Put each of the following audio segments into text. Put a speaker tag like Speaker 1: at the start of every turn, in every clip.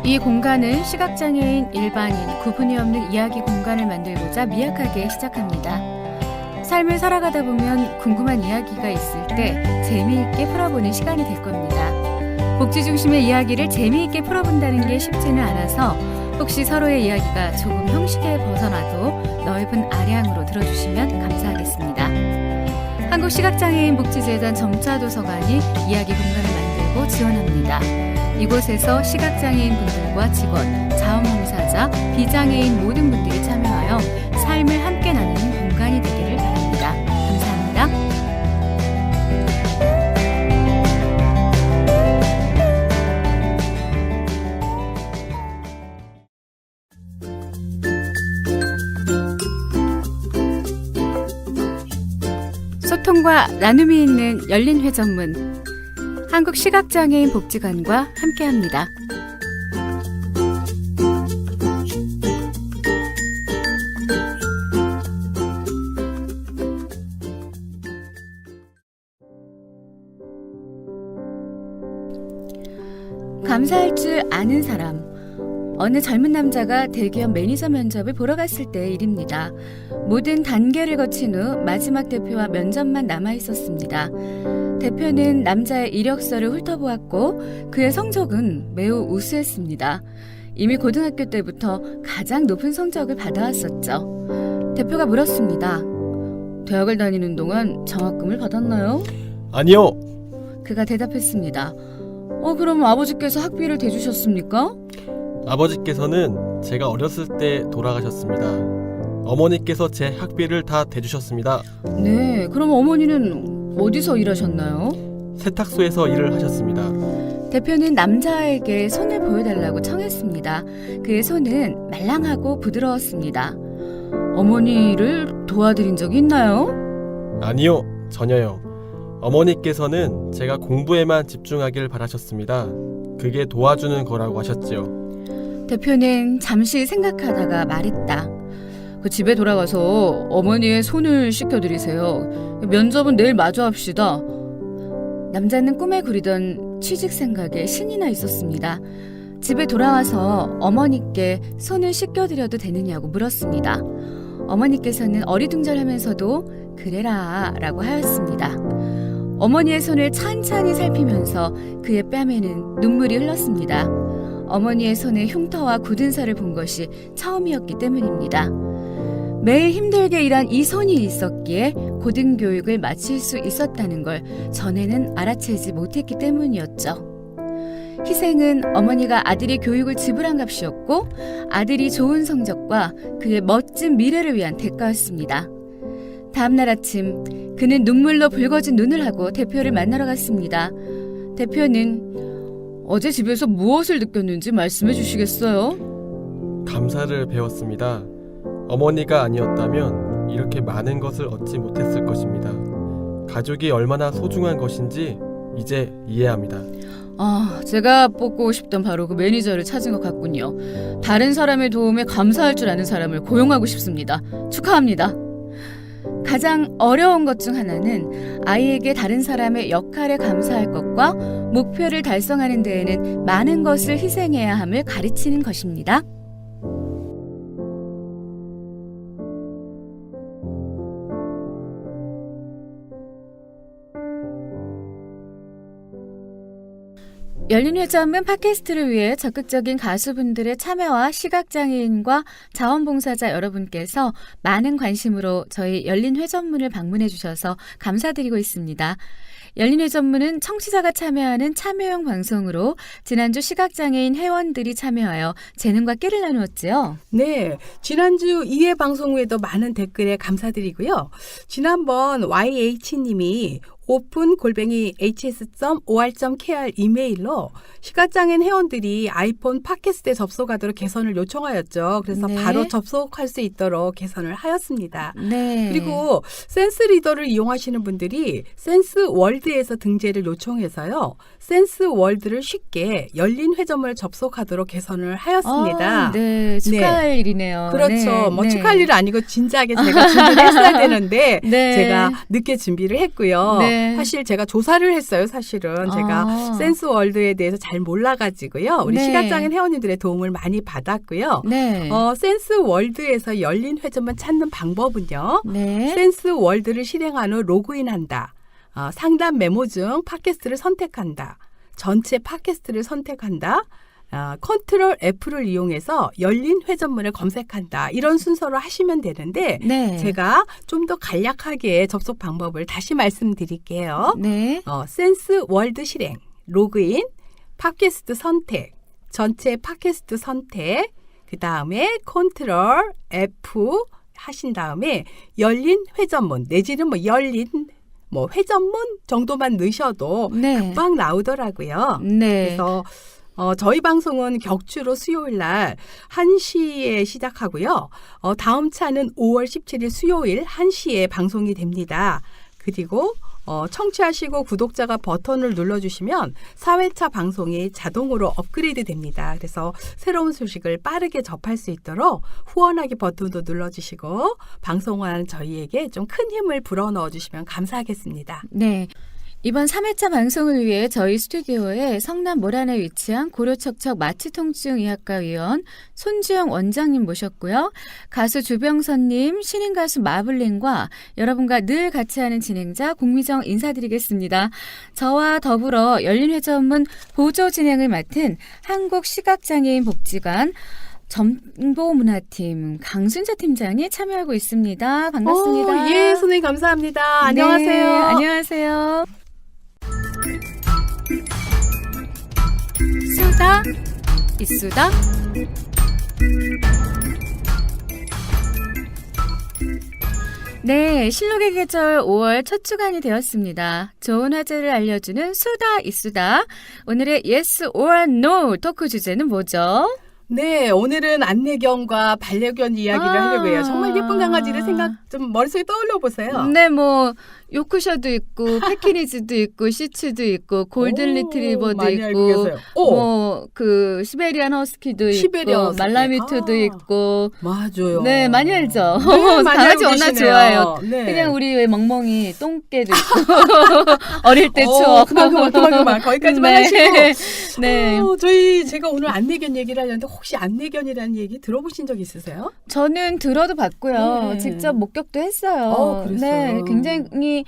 Speaker 1: 이 공간은 시각장애인, 일반인, 구분이 없는 이야기 공간을 만들고자 미약하게 시작합니다. 삶을 살아가다 보면 궁금한 이야기가 있을 때 재미있게 풀어보는 시간이 될 겁니다. 복지 중심의 이야기를 재미있게 풀어본다는 게 쉽지는 않아서 혹시 서로의 이야기가 조금 형식에 벗어나도 넓은 아량으로 들어주시면 감사하겠습니다. 한국시각장애인 복지재단 점차도서관이 이야기 공간을 만들고 지원합니다. 이곳에서 시각장애인 분들과 직원, 자원봉사자, 비장애인 모든 분들이 참여하여 삶을 함께 나누는 공간이 되기를 바랍니다. 감사합니다. 소통과 나눔이 있는 열린 회전문, 한국시각장애인 복지관과 함께합니다. 감사할 줄 아는 사람. 어느 젊은 남자가 대기업 매니저 면접을 보러 갔을 때의 일입니다. 모든 단계를 거친 후 마지막 대표와 면접만 남아 있었습니다. 대표는 남자의 이력서를 훑어보았고 그의 성적은 매우 우수했습니다. 이미 고등학교 때부터 가장 높은 성적을 받아왔었죠. 대표가 물었습니다. 대학을 다니는 동안 장학금을 받았나요?
Speaker 2: 아니요.
Speaker 1: 그가 대답했습니다. 그럼 아버지께서 학비를 대주셨습니까?
Speaker 2: 아버지께서는 제가 어렸을 때 돌아가셨습니다. 어머니께서 제 학비를 다 대주셨습니다.
Speaker 1: 네, 그럼 어머니는 어디서 일하셨나요?
Speaker 2: 세탁소에서 일을 하셨습니다.
Speaker 1: 대표는 남자에게 손을 보여달라고 청했습니다. 그의 손은 말랑하고 부드러웠습니다. 어머니를 도와드린 적이 있나요?
Speaker 2: 아니요, 전혀요. 어머니께서는 제가 공부에만 집중하길 바라셨습니다. 그게 도와주는 거라고 하셨지요.
Speaker 1: 대표는 잠시 생각하다가 말했다. 집에 돌아가서 어머니의 손을 씻겨드리세요. 면접은 내일 마저 합시다. 남자는 꿈에 그리던 취직 생각에 신이 나 있었습니다. 집에 돌아와서 어머니께 손을 씻겨드려도 되느냐고 물었습니다. 어머니께서는 어리둥절하면서도 그래라 라고 하였습니다. 어머니의 손을 찬찬히 살피면서 그의 뺨에는 눈물이 흘렀습니다. 어머니의 손에 흉터와 굳은 살을 본 것이 처음이었기 때문입니다. 매일 힘들게 일한 이 손이 있었기에 고등교육을 마칠 수 있었다는 걸 전에는 알아채지 못했기 때문이었죠. 희생은 어머니가 아들의 교육을 지불한 값이었고 아들이 좋은 성적과 그의 멋진 미래를 위한 대가였습니다. 다음날 아침 그는 눈물로 붉어진 눈을 하고 대표를 만나러 갔습니다. 대표는 어제 집에서 무엇을 느꼈는지 말씀해 주시겠어요?
Speaker 2: 감사를 배웠습니다. 어머니가 아니었다면 이렇게 많은 것을 얻지 못했을 것입니다. 가족이 얼마나 소중한 것인지 이제 이해합니다.
Speaker 1: 제가 뽑고 싶던 바로 그 매니저를 찾은 것 같군요. 다른 사람의 도움에 감사할 줄 아는 사람을 고용하고 싶습니다. 축하합니다. 가장 어려운 것 중 하나는 아이에게 다른 사람의 역할에 감사할 것과 목표를 달성하는 데에는 많은 것을 희생해야 함을 가르치는 것입니다. 열린회전문 팟캐스트를 위해 적극적인 가수분들의 참여와 시각장애인과 자원봉사자 여러분께서 많은 관심으로 저희 열린회전문을 방문해 주셔서 감사드리고 있습니다. 열린회전문은 청취자가 참여하는 참여형 방송으로 지난주 시각장애인 회원들이 참여하여 재능과 끼를 나누었지요.
Speaker 3: 네, 지난주 2회 방송 후에도 많은 댓글에 감사드리고요. 지난번 YH님이 open@hs.or.kr 이메일로 시각장애인 회원들이 아이폰 팟캐스트에 접속하도록 개선을 요청하였죠. 그래서
Speaker 1: 네.
Speaker 3: 바로 접속할 수 있도록 개선을 하였습니다.
Speaker 1: 네.
Speaker 3: 그리고 센스 리더를 이용하시는 분들이 센스 월드에서 등재를 요청해서요. 센스 월드를 쉽게 열린 회전문을 접속하도록 개선을 하였습니다.
Speaker 1: 네, 축하할
Speaker 3: 네.
Speaker 1: 일이네요.
Speaker 3: 그렇죠.
Speaker 1: 네.
Speaker 3: 축하할 일은 아니고 진작에 제가 준비를 했어야 되는데
Speaker 1: 네.
Speaker 3: 제가 늦게 준비를 했고요.
Speaker 1: 네. 네.
Speaker 3: 사실 제가 조사를 했어요. 사실은 제가 센스월드에 대해서 잘 몰라가지고요. 우리
Speaker 1: 네.
Speaker 3: 시각장애인 회원님들의 도움을 많이 받았고요.
Speaker 1: 네.
Speaker 3: 센스월드에서 열린 회전문 찾는 방법은요.
Speaker 1: 네.
Speaker 3: 센스월드를 실행한 후 로그인한다. 상단 메모 중 팟캐스트를 선택한다. 전체 팟캐스트를 선택한다. 컨트롤 F를 이용해서 열린 회전문을 검색한다. 이런 순서로 하시면 되는데
Speaker 1: 네.
Speaker 3: 제가 좀 더 간략하게 접속 방법을 다시 말씀드릴게요.
Speaker 1: 네.
Speaker 3: 센스 월드 실행, 로그인, 팟캐스트 선택, 전체 팟캐스트 선택, 그 다음에 컨트롤 F 하신 다음에 열린 회전문 내지는 열린 회전문 정도만 넣으셔도
Speaker 1: 네.
Speaker 3: 금방 나오더라고요.
Speaker 1: 네.
Speaker 3: 그래서 저희 방송은 격주로 수요일 날 1시에 시작하고요. 다음 차는 5월 17일 수요일 1시에 방송이 됩니다. 그리고 청취하시고 구독자가 버튼을 눌러주시면 4회차 방송이 자동으로 업그레이드 됩니다. 그래서 새로운 소식을 빠르게 접할 수 있도록 후원하기 버튼도 눌러주시고 방송하는 저희에게 좀 큰 힘을 불어넣어 주시면 감사하겠습니다.
Speaker 1: 네. 이번 3회차 방송을 위해 저희 스튜디오에 성남 모란에 위치한 고려척척 마취통증의학과 의원 손주영 원장님 모셨고요. 가수 주병선님, 신인 가수 마블링과 여러분과 늘 같이 하는 진행자 공미정 인사드리겠습니다. 저와 더불어 열린회전문 보조 진행을 맡은 한국시각장애인 복지관 정보문화팀 강순자 팀장이 참여하고 있습니다. 반갑습니다.
Speaker 3: 예, 선생님 감사합니다. 안녕하세요.
Speaker 1: 네, 안녕하세요. 수다 이수다 네, 실록의 계절 5월 첫 주간이 되었습니다. 좋은 화제를 알려주는 수다 이수다. 오늘의 Yes or No 토크 주제는 뭐죠?
Speaker 3: 네, 오늘은 안내견과 반려견 이야기를 하려고 해요. 정말 예쁜 강아지를 좀 머릿속에 떠올려 보세요.
Speaker 1: 네, 요크셔도 있고 패키니즈도 있고 시츠도 있고 골든 리트리버도
Speaker 3: 많이 알고
Speaker 1: 있고
Speaker 3: 계세요.
Speaker 1: 시베리안 허스키도
Speaker 3: 시베리안
Speaker 1: 있고
Speaker 3: 허스키.
Speaker 1: 말라미트도 있고
Speaker 3: 맞아요.
Speaker 1: 네, 많이 알죠.
Speaker 3: 네, 많이
Speaker 1: 강아지
Speaker 3: 알고
Speaker 1: 워낙
Speaker 3: 계시네요.
Speaker 1: 좋아해요.
Speaker 3: 네.
Speaker 1: 그냥 우리 왜 멍멍이 똥개도 있고 어릴 때 추억.
Speaker 3: 그만. 거기까지만
Speaker 1: 네.
Speaker 3: 하시고.
Speaker 1: 네.
Speaker 3: 제가 오늘 안내견 얘기를 하려는데 혹시 안내견이라는 얘기 들어보신 적 있으세요?
Speaker 1: 저는 들어도 봤고요.
Speaker 3: 네.
Speaker 1: 직접 목격도 했어요.
Speaker 3: 그랬어요.
Speaker 1: 네, 굉장히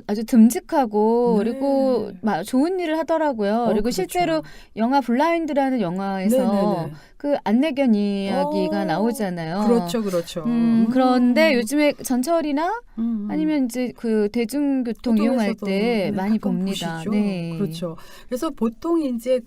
Speaker 1: 아주 듬직하고
Speaker 3: 네.
Speaker 1: 그리고 좋은 일을 하더라고요. 그리고
Speaker 3: 그렇죠.
Speaker 1: 실제로 영화 블라인드라는 영화에서
Speaker 3: 네네네.
Speaker 1: 그 안내견 이야기가 나오잖아요.
Speaker 3: 그렇죠.
Speaker 1: 그런데 요즘에 전철이나
Speaker 3: 음.
Speaker 1: 아니면 이제 그 대중교통 이용할 때 많이
Speaker 3: 가끔
Speaker 1: 봅니다.
Speaker 3: 보시죠.
Speaker 1: 네.
Speaker 3: 그렇죠. 그래서 보통 이제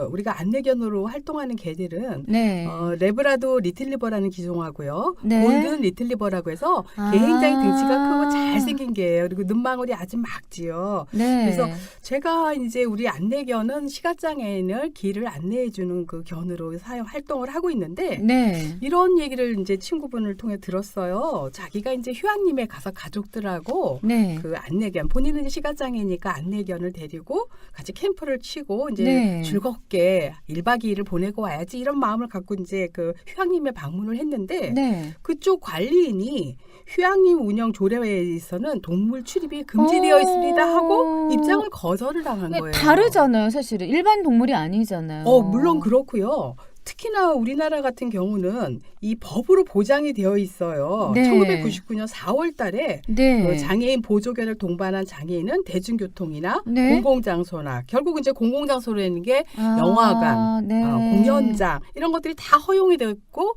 Speaker 3: 우리가 안내견으로 활동하는 개들은
Speaker 1: 네.
Speaker 3: 레브라도 리틀리버라는 기종하고요.
Speaker 1: 네.
Speaker 3: 골든 리틀리버라고 해서 굉장히 등치가 크고 잘생긴 개예요. 그리고 눈망울이 아주 막지요.
Speaker 1: 네.
Speaker 3: 그래서 제가 이제 우리 안내견은 시각장애인을 길을 안내해주는 그 견으로 활동을 하고 있는데
Speaker 1: 네.
Speaker 3: 이런 얘기를 이제 친구분을 통해 들었어요. 자기가 이제 휴양림에 가서 가족들하고
Speaker 1: 네.
Speaker 3: 그 안내견, 본인은 시각장애니까 안내견을 데리고 같이 캠프를 치고 이제
Speaker 1: 네.
Speaker 3: 즐겁게 1박 2일을 보내고 와야지 이런 마음을 갖고 이제 그 휴양림에 방문을 했는데
Speaker 1: 네.
Speaker 3: 그쪽 관리인이 휴양림 운영 조례에서는 동물 출입이 금지되어 있습니다 하고 입장을 거절을 당한 거예요.
Speaker 1: 다르잖아요, 사실은. 일반 동물이 아니잖아요.
Speaker 3: 물론 그렇고요. 특히나 우리나라 같은 경우는 이 법으로 보장이 되어 있어요.
Speaker 1: 네.
Speaker 3: 1999년 4월 달에
Speaker 1: 네.
Speaker 3: 장애인 보조견을 동반한 장애인은 대중교통이나
Speaker 1: 네.
Speaker 3: 공공장소나 결국 이제 공공장소로 있는 게 영화관,
Speaker 1: 네.
Speaker 3: 공연장 이런 것들이 다 허용이 됐고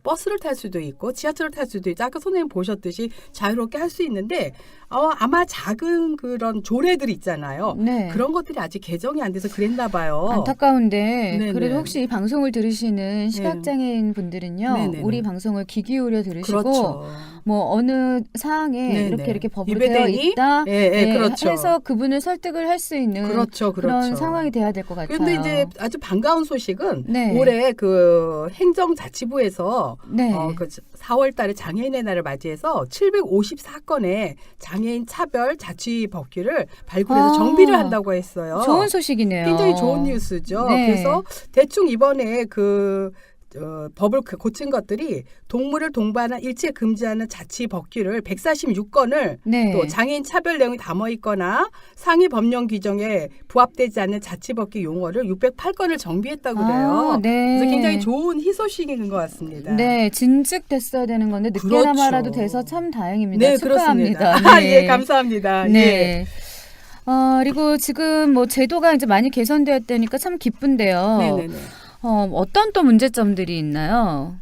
Speaker 3: 버스를 탈 수도 있고 지하철을 탈 수도 있고 아까 선생님 보셨듯이 자유롭게 할 수 있는데 아마 작은 그런 조례들이 있잖아요.
Speaker 1: 네.
Speaker 3: 그런 것들이 아직 개정이 안 돼서 그랬나 봐요.
Speaker 1: 안타까운데
Speaker 3: 네네.
Speaker 1: 그래도 혹시 이 방송을 들으시는 시각장애인 분들은요.
Speaker 3: 네네네.
Speaker 1: 우리 방송을 귀 기울여 들으시고
Speaker 3: 그렇죠.
Speaker 1: 어느 사항에
Speaker 3: 네네.
Speaker 1: 이렇게 법으로
Speaker 3: 입에
Speaker 1: 되어
Speaker 3: 대니?
Speaker 1: 있다.
Speaker 3: 그렇죠.
Speaker 1: 해서 그분을 설득을 할 수 있는
Speaker 3: 그렇죠.
Speaker 1: 그런 상황이 돼야 될 것 같아요.
Speaker 3: 그런데 이제 아주 반가운 소식은
Speaker 1: 네.
Speaker 3: 올해 그 행정자치부에서
Speaker 1: 네.
Speaker 3: 4월 달에 장애인의 날을 맞이해서 754건의 장애인 차별 자치 법규를 발굴해서 정비를 한다고 했어요.
Speaker 1: 좋은 소식이네요.
Speaker 3: 굉장히 좋은 뉴스죠.
Speaker 1: 네.
Speaker 3: 그래서 대충 이번에 법을 고친 것들이 동물을 동반한 일체 금지하는 자치 법규를 146건을
Speaker 1: 네.
Speaker 3: 또 장애인 차별 내용이 담아 있거나 상위 법령 규정에 부합되지 않는 자치법규 용어를 608건을 정비했다고 그래요.
Speaker 1: 아, 네.
Speaker 3: 그래서 굉장히 좋은 희소식인 것 같습니다.
Speaker 1: 네, 진즉됐어야 되는 건데 늦게나마라도
Speaker 3: 그렇죠.
Speaker 1: 돼서 참 다행입니다.
Speaker 3: 네,
Speaker 1: 축하합니다.
Speaker 3: 그렇습니다.
Speaker 1: 네.
Speaker 3: 예, 감사합니다. 예.
Speaker 1: 네. 그리고 지금 뭐 제도가 이제 많이 개선되었다니까 참 기쁜데요.
Speaker 3: 네네네.
Speaker 1: 어떤 또 문제점들이 있나요?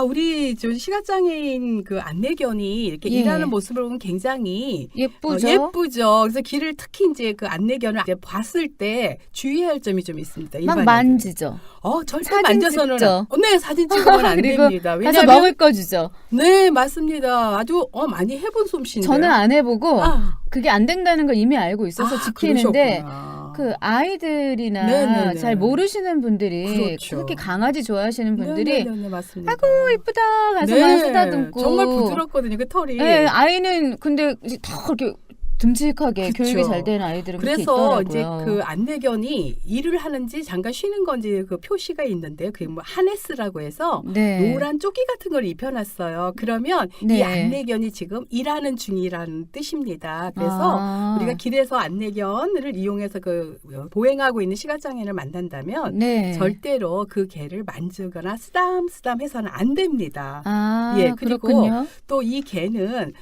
Speaker 3: 우리 저 시각장애인 그 안내견이 이렇게
Speaker 1: 예.
Speaker 3: 일하는 모습을 보면 굉장히
Speaker 1: 예쁘죠?
Speaker 3: 예쁘죠. 그래서 길을 특히 이제 그 안내견을 이제 봤을 때 주의해야 할 점이 좀 있습니다.
Speaker 1: 막
Speaker 3: 일반인들이.
Speaker 1: 만지죠.
Speaker 3: 절대
Speaker 1: 사진
Speaker 3: 만져서는
Speaker 1: 찍죠.
Speaker 3: 네, 사진 찍으면 안
Speaker 1: 그리고
Speaker 3: 됩니다.
Speaker 1: 가서
Speaker 3: 왜냐하면
Speaker 1: 먹을 거 주죠.
Speaker 3: 네, 맞습니다. 아주 많이 해본 솜씨인데요.
Speaker 1: 저는 안 해보고
Speaker 3: 아,
Speaker 1: 그게 안 된다는 걸 이미 알고 있어서 지키는데
Speaker 3: 그러셨구나.
Speaker 1: 그 아이들이나
Speaker 3: 네네네.
Speaker 1: 잘 모르시는 분들이
Speaker 3: 그렇죠.
Speaker 1: 특히 강아지 좋아하시는 분들이
Speaker 3: 네네네, 맞습니다.
Speaker 1: 아이고 이쁘다 가서 막 쓰다듬고
Speaker 3: 정말 부드럽거든요. 그 털이.
Speaker 1: 네, 아이는 근데 이제 다 그렇게 듬직하게
Speaker 3: 그쵸.
Speaker 1: 교육이 잘 된 아이들은 그렇게
Speaker 3: 그래서
Speaker 1: 있더라고요.
Speaker 3: 이제 그 안내견이 일을 하는지 잠깐 쉬는 건지 그 표시가 있는데 그게 뭐 하네스라고 해서
Speaker 1: 네.
Speaker 3: 노란 조끼 같은 걸 입혀놨어요. 그러면
Speaker 1: 네.
Speaker 3: 이 안내견이 지금 일하는 중이라는 뜻입니다. 그래서 우리가 길에서 안내견을 이용해서 그 보행하고 있는 시각장애인을 만난다면
Speaker 1: 네.
Speaker 3: 절대로 그 개를 만지거나 쓰담쓰담 해서는 안 됩니다.
Speaker 1: 예,
Speaker 3: 그리고
Speaker 1: 그렇군요.
Speaker 3: 또 이 개는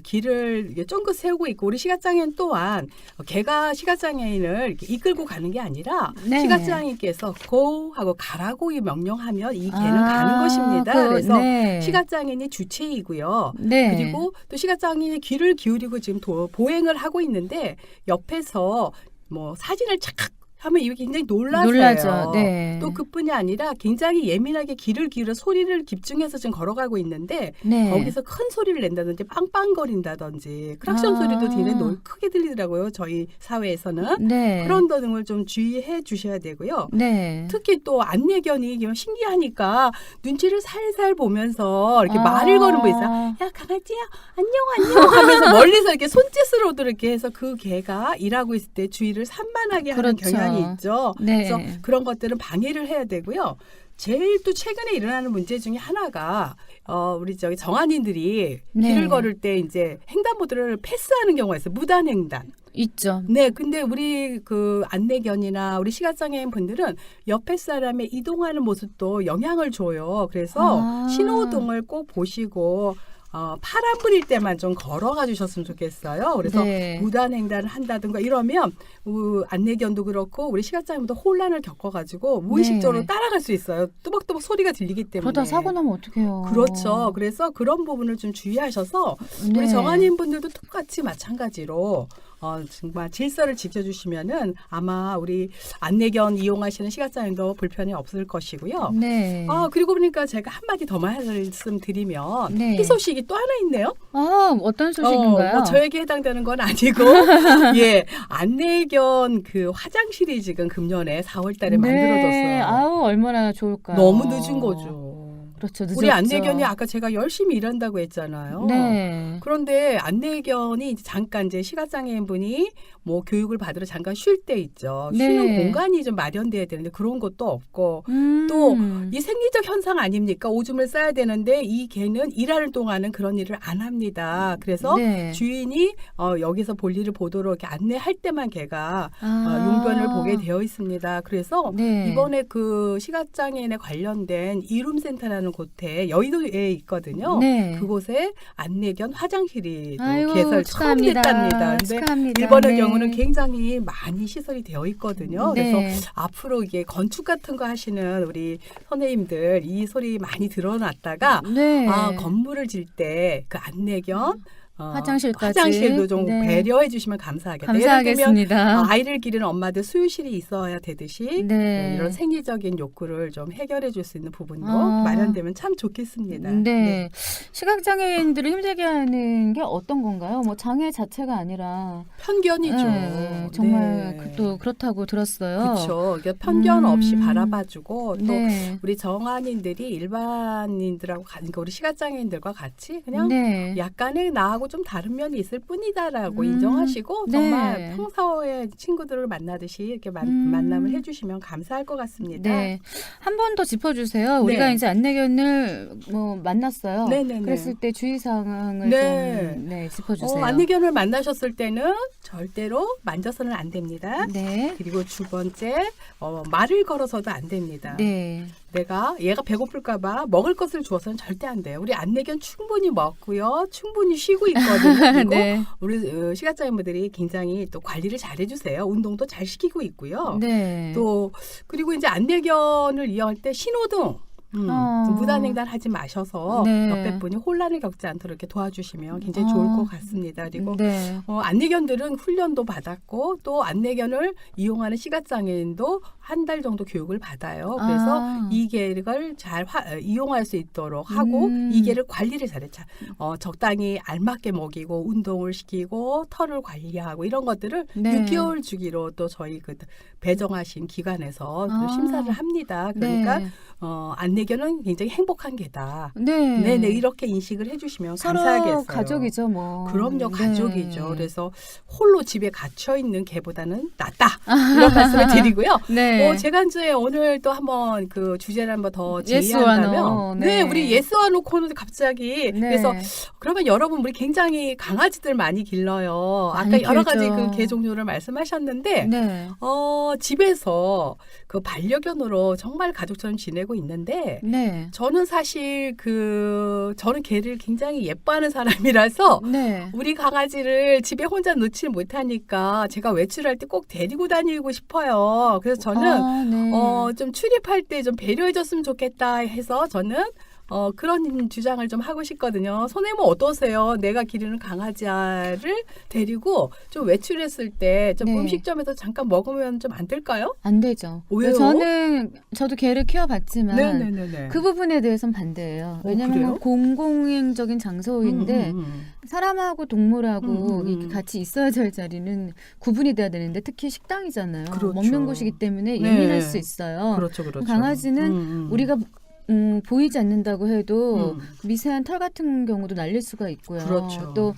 Speaker 3: 길을 이게 쫑긋 세우고 있고 우리 시각장애인 또한 개가 시각장애인을 이렇게 이끌고 가는 게 아니라
Speaker 1: 네.
Speaker 3: 시각장애인께서 go 하고 가라고 명령하면 이 개는 가는 것입니다. 그래서
Speaker 1: 네.
Speaker 3: 시각장애인이 주체이고요.
Speaker 1: 네.
Speaker 3: 그리고 또 시각장애인이 귀를 기울이고 지금 보행을 하고 있는데 옆에서 뭐 사진을 착 하면 이게 굉장히 놀라서요.
Speaker 1: 놀라죠. 네.
Speaker 3: 또 그뿐이 아니라 굉장히 예민하게 귀를 기울여 소리를 집중해서 지금 걸어가고 있는데
Speaker 1: 네.
Speaker 3: 거기서 큰 소리를 낸다든지 빵빵거린다든지 크락션 소리도 굉장히 크게 들리더라고요. 저희 사회에서는.
Speaker 1: 네.
Speaker 3: 그런 등을 좀 주의해 주셔야 되고요.
Speaker 1: 네.
Speaker 3: 특히 또 안내견이 신기하니까 눈치를 살살 보면서 이렇게 말을 거는 거 있어요. 야 강아지야 안녕 안녕 하면서 멀리서 이렇게 손짓으로도 이렇게 해서 그 개가 일하고 있을 때 주의를 산만하게 하는
Speaker 1: 그렇죠.
Speaker 3: 경향이 있죠.
Speaker 1: 네.
Speaker 3: 그래서 그런 것들은 방해를 해야 되고요. 제일 또 최근에 일어나는 문제 중에 하나가 우리 저기 정한인들이
Speaker 1: 네.
Speaker 3: 길을 걸을 때 이제 횡단보도를 패스하는 경우가 있어요. 무단횡단.
Speaker 1: 있죠.
Speaker 3: 네, 근데 우리 그 안내견이나 우리 시각장애인 분들은 옆에 사람의 이동하는 모습도 영향을 줘요. 그래서 신호등을 꼭 보시고 파란불일 때만 좀 걸어가 주셨으면 좋겠어요. 그래서
Speaker 1: 네.
Speaker 3: 무단횡단을 한다든가 이러면 안내견도 그렇고 우리 시각장애인도 혼란을 겪어가지고 무의식적으로
Speaker 1: 네.
Speaker 3: 따라갈 수 있어요. 뚜벅뚜벅 소리가 들리기 때문에.
Speaker 1: 그러다 사고 나면 어떡해요.
Speaker 3: 그렇죠. 그래서 그런 부분을 좀 주의하셔서
Speaker 1: 네.
Speaker 3: 우리 정한인 분들도 똑같이 마찬가지로 정말 질서를 지켜주시면은 아마 우리 안내견 이용하시는 시각장애인도 불편이 없을 것이고요.
Speaker 1: 네.
Speaker 3: 그리고 보니까 제가 한마디 더 말씀드리면
Speaker 1: 네.
Speaker 3: 희소식이 또 하나 있네요.
Speaker 1: 어떤 소식인가요?
Speaker 3: 뭐 저에게 해당되는 건 아니고 예 안내견 그 화장실이 지금 금년에 4월달에 만들어졌어요.
Speaker 1: 아우 얼마나 좋을까요?
Speaker 3: 너무 늦은 거죠.
Speaker 1: 그렇죠. 늦었죠.
Speaker 3: 우리 안내견이 아까 제가 열심히 일한다고 했잖아요.
Speaker 1: 네.
Speaker 3: 그런데 안내견이 이제 잠깐 이제 시각장애인 분이 뭐 교육을 받으러 잠깐 쉴 때 있죠.
Speaker 1: 네.
Speaker 3: 쉬는 공간이 좀 마련돼야 되는데 그런 것도 없고 또 이 생리적 현상 아닙니까? 오줌을 싸야 되는데 이 개는 일하는 동안은 그런 일을 안 합니다. 그래서
Speaker 1: 네.
Speaker 3: 주인이 여기서 볼일을 보도록 이렇게 안내할 때만 개가 용변을 보게 되어 있습니다. 그래서
Speaker 1: 네.
Speaker 3: 이번에 그 시각장애인에 관련된 이룸센터라는 곳에 여의도에 있거든요.
Speaker 1: 네.
Speaker 3: 그곳에 안내견 화장실이 또
Speaker 1: 아이고,
Speaker 3: 개설 처음
Speaker 1: 축하합니다.
Speaker 3: 됐답니다. 근데
Speaker 1: 축하합니다.
Speaker 3: 일본의
Speaker 1: 네.
Speaker 3: 경우는 굉장히 많이 시설이 되어 있거든요.
Speaker 1: 네.
Speaker 3: 그래서 앞으로 이게 건축 같은 거 하시는 우리 선생님들 이 소리 많이 들어놨다가
Speaker 1: 네.
Speaker 3: 건물을 질 때 그 안내견
Speaker 1: 화장실까지.
Speaker 3: 좀
Speaker 1: 네.
Speaker 3: 배려해 주시면 감사하겠다.
Speaker 1: 감사하겠습니다.
Speaker 3: 예를 들면 아이를 기르는 엄마들 수유실이 있어야 되듯이
Speaker 1: 네.
Speaker 3: 이런 생리적인 욕구를 좀 해결해 줄 수 있는 부분도
Speaker 1: 아.
Speaker 3: 마련되면 참 좋겠습니다.
Speaker 1: 네. 시각장애인들을 힘들게 하는 게 어떤 건가요? 뭐 장애 자체가 아니라
Speaker 3: 편견이죠.
Speaker 1: 네, 정말
Speaker 3: 네.
Speaker 1: 또 그렇다고 들었어요.
Speaker 3: 그렇죠. 편견 없이 바라봐주고 또
Speaker 1: 네.
Speaker 3: 우리 정한인들이 일반인들하고 그러니까 우리 시각장애인들과 같이 그냥
Speaker 1: 네.
Speaker 3: 약간의 나하고 나하고 좀 다른 면이 있을 뿐이다라고
Speaker 1: 음.
Speaker 3: 인정하시고
Speaker 1: 네.
Speaker 3: 정말 평소에 친구들을 만나듯이 이렇게 만남을 해주시면 감사할 것 같습니다.
Speaker 1: 네. 한 번 더 짚어주세요. 우리가
Speaker 3: 네.
Speaker 1: 이제 안내견을 만났어요.
Speaker 3: 네네네.
Speaker 1: 그랬을 때 주의사항을
Speaker 3: 네.
Speaker 1: 좀 짚어주세요.
Speaker 3: 안내견을 만나셨을 때는 절대로 만져서는 안 됩니다.
Speaker 1: 네.
Speaker 3: 그리고 두 번째, 말을 걸어서도 안 됩니다.
Speaker 1: 네.
Speaker 3: 얘가 배고플까봐 먹을 것을 주어서는 절대 안 돼요. 우리 안내견 충분히 먹고요. 충분히 쉬고 있거든요. 그리고
Speaker 1: 네.
Speaker 3: 우리 시각장애인분들이 굉장히 또 관리를 잘 해주세요. 운동도 잘 시키고 있고요.
Speaker 1: 네.
Speaker 3: 또 그리고 이제 안내견을 이용할 때 신호등 무단횡단 하지 마셔서
Speaker 1: 네.
Speaker 3: 옆에 분이 혼란을 겪지 않도록 이렇게 도와주시면 굉장히 좋을 것 같습니다. 그리고
Speaker 1: 네.
Speaker 3: 안내견들은 훈련도 받았고 또 안내견을 이용하는 시각장애인도 한 달 정도 교육을 받아요. 그래서 이 계획을 잘 이용할 수 있도록 하고 이 계획을 관리를 잘해. 적당히 알맞게 먹이고 운동을 시키고 털을 관리하고 이런 것들을
Speaker 1: 네.
Speaker 3: 6개월 주기로 또 저희 그 배정하신 기관에서 또 심사를 합니다. 그러니까
Speaker 1: 네.
Speaker 3: 안내견은 굉장히 행복한 개다.
Speaker 1: 네.
Speaker 3: 네네 이렇게 인식을 해주시면
Speaker 1: 서로
Speaker 3: 감사하겠어요.
Speaker 1: 가족이죠, 뭐.
Speaker 3: 그럼요,
Speaker 1: 네.
Speaker 3: 가족이죠. 그래서 홀로 집에 갇혀 있는 개보다는 낫다. 이런 말씀을 드리고요.
Speaker 1: 네.
Speaker 3: 제가 이제 오늘 또 한번 그 주제를 한번 더
Speaker 1: Yes or
Speaker 3: 제의한다면,
Speaker 1: no. 네.
Speaker 3: 우리 예스 오너 코너도 갑자기
Speaker 1: 네.
Speaker 3: 그래서 그러면 여러분 우리 굉장히 강아지들 많이 길러요. 아까
Speaker 1: 많이
Speaker 3: 여러
Speaker 1: 길죠.
Speaker 3: 가지 그 개 종류를 말씀하셨는데.
Speaker 1: 네.
Speaker 3: 집에서 그 반려견으로 정말 가족처럼 지내고 있는데
Speaker 1: 네.
Speaker 3: 저는 사실 저는 개를 굉장히 예뻐하는 사람이라서
Speaker 1: 네.
Speaker 3: 우리 강아지를 집에 혼자 놓지 못하니까 제가 외출할 때 꼭 데리고 다니고 싶어요. 그래서 저는
Speaker 1: 네.
Speaker 3: 좀 출입할 때 좀 배려해줬으면 좋겠다 해서 저는 그런 주장을 좀 하고 싶거든요. 선생님은 어떠세요? 내가 기르는 강아지를 데리고 좀 외출했을 때 좀
Speaker 1: 네.
Speaker 3: 음식점에서 잠깐 먹으면 좀 안 될까요?
Speaker 1: 안 되죠.
Speaker 3: 왜요?
Speaker 1: 저도 개를 키워봤지만
Speaker 3: 네네네.
Speaker 1: 그 부분에 대해서는 반대예요.
Speaker 3: 그래요?
Speaker 1: 왜냐하면 공공적인 장소인데 사람하고 동물하고
Speaker 3: 음.
Speaker 1: 이렇게 같이 있어야 될 자리는 구분이 돼야 되는데 특히 식당이잖아요.
Speaker 3: 그렇죠.
Speaker 1: 먹는 곳이기 때문에
Speaker 3: 네.
Speaker 1: 예민할 수 있어요.
Speaker 3: 그렇죠.
Speaker 1: 강아지는 우리가 보이지 않는다고 해도
Speaker 3: 음.
Speaker 1: 미세한 털 같은 경우도 날릴 수가 있고요.
Speaker 3: 그렇죠.
Speaker 1: 또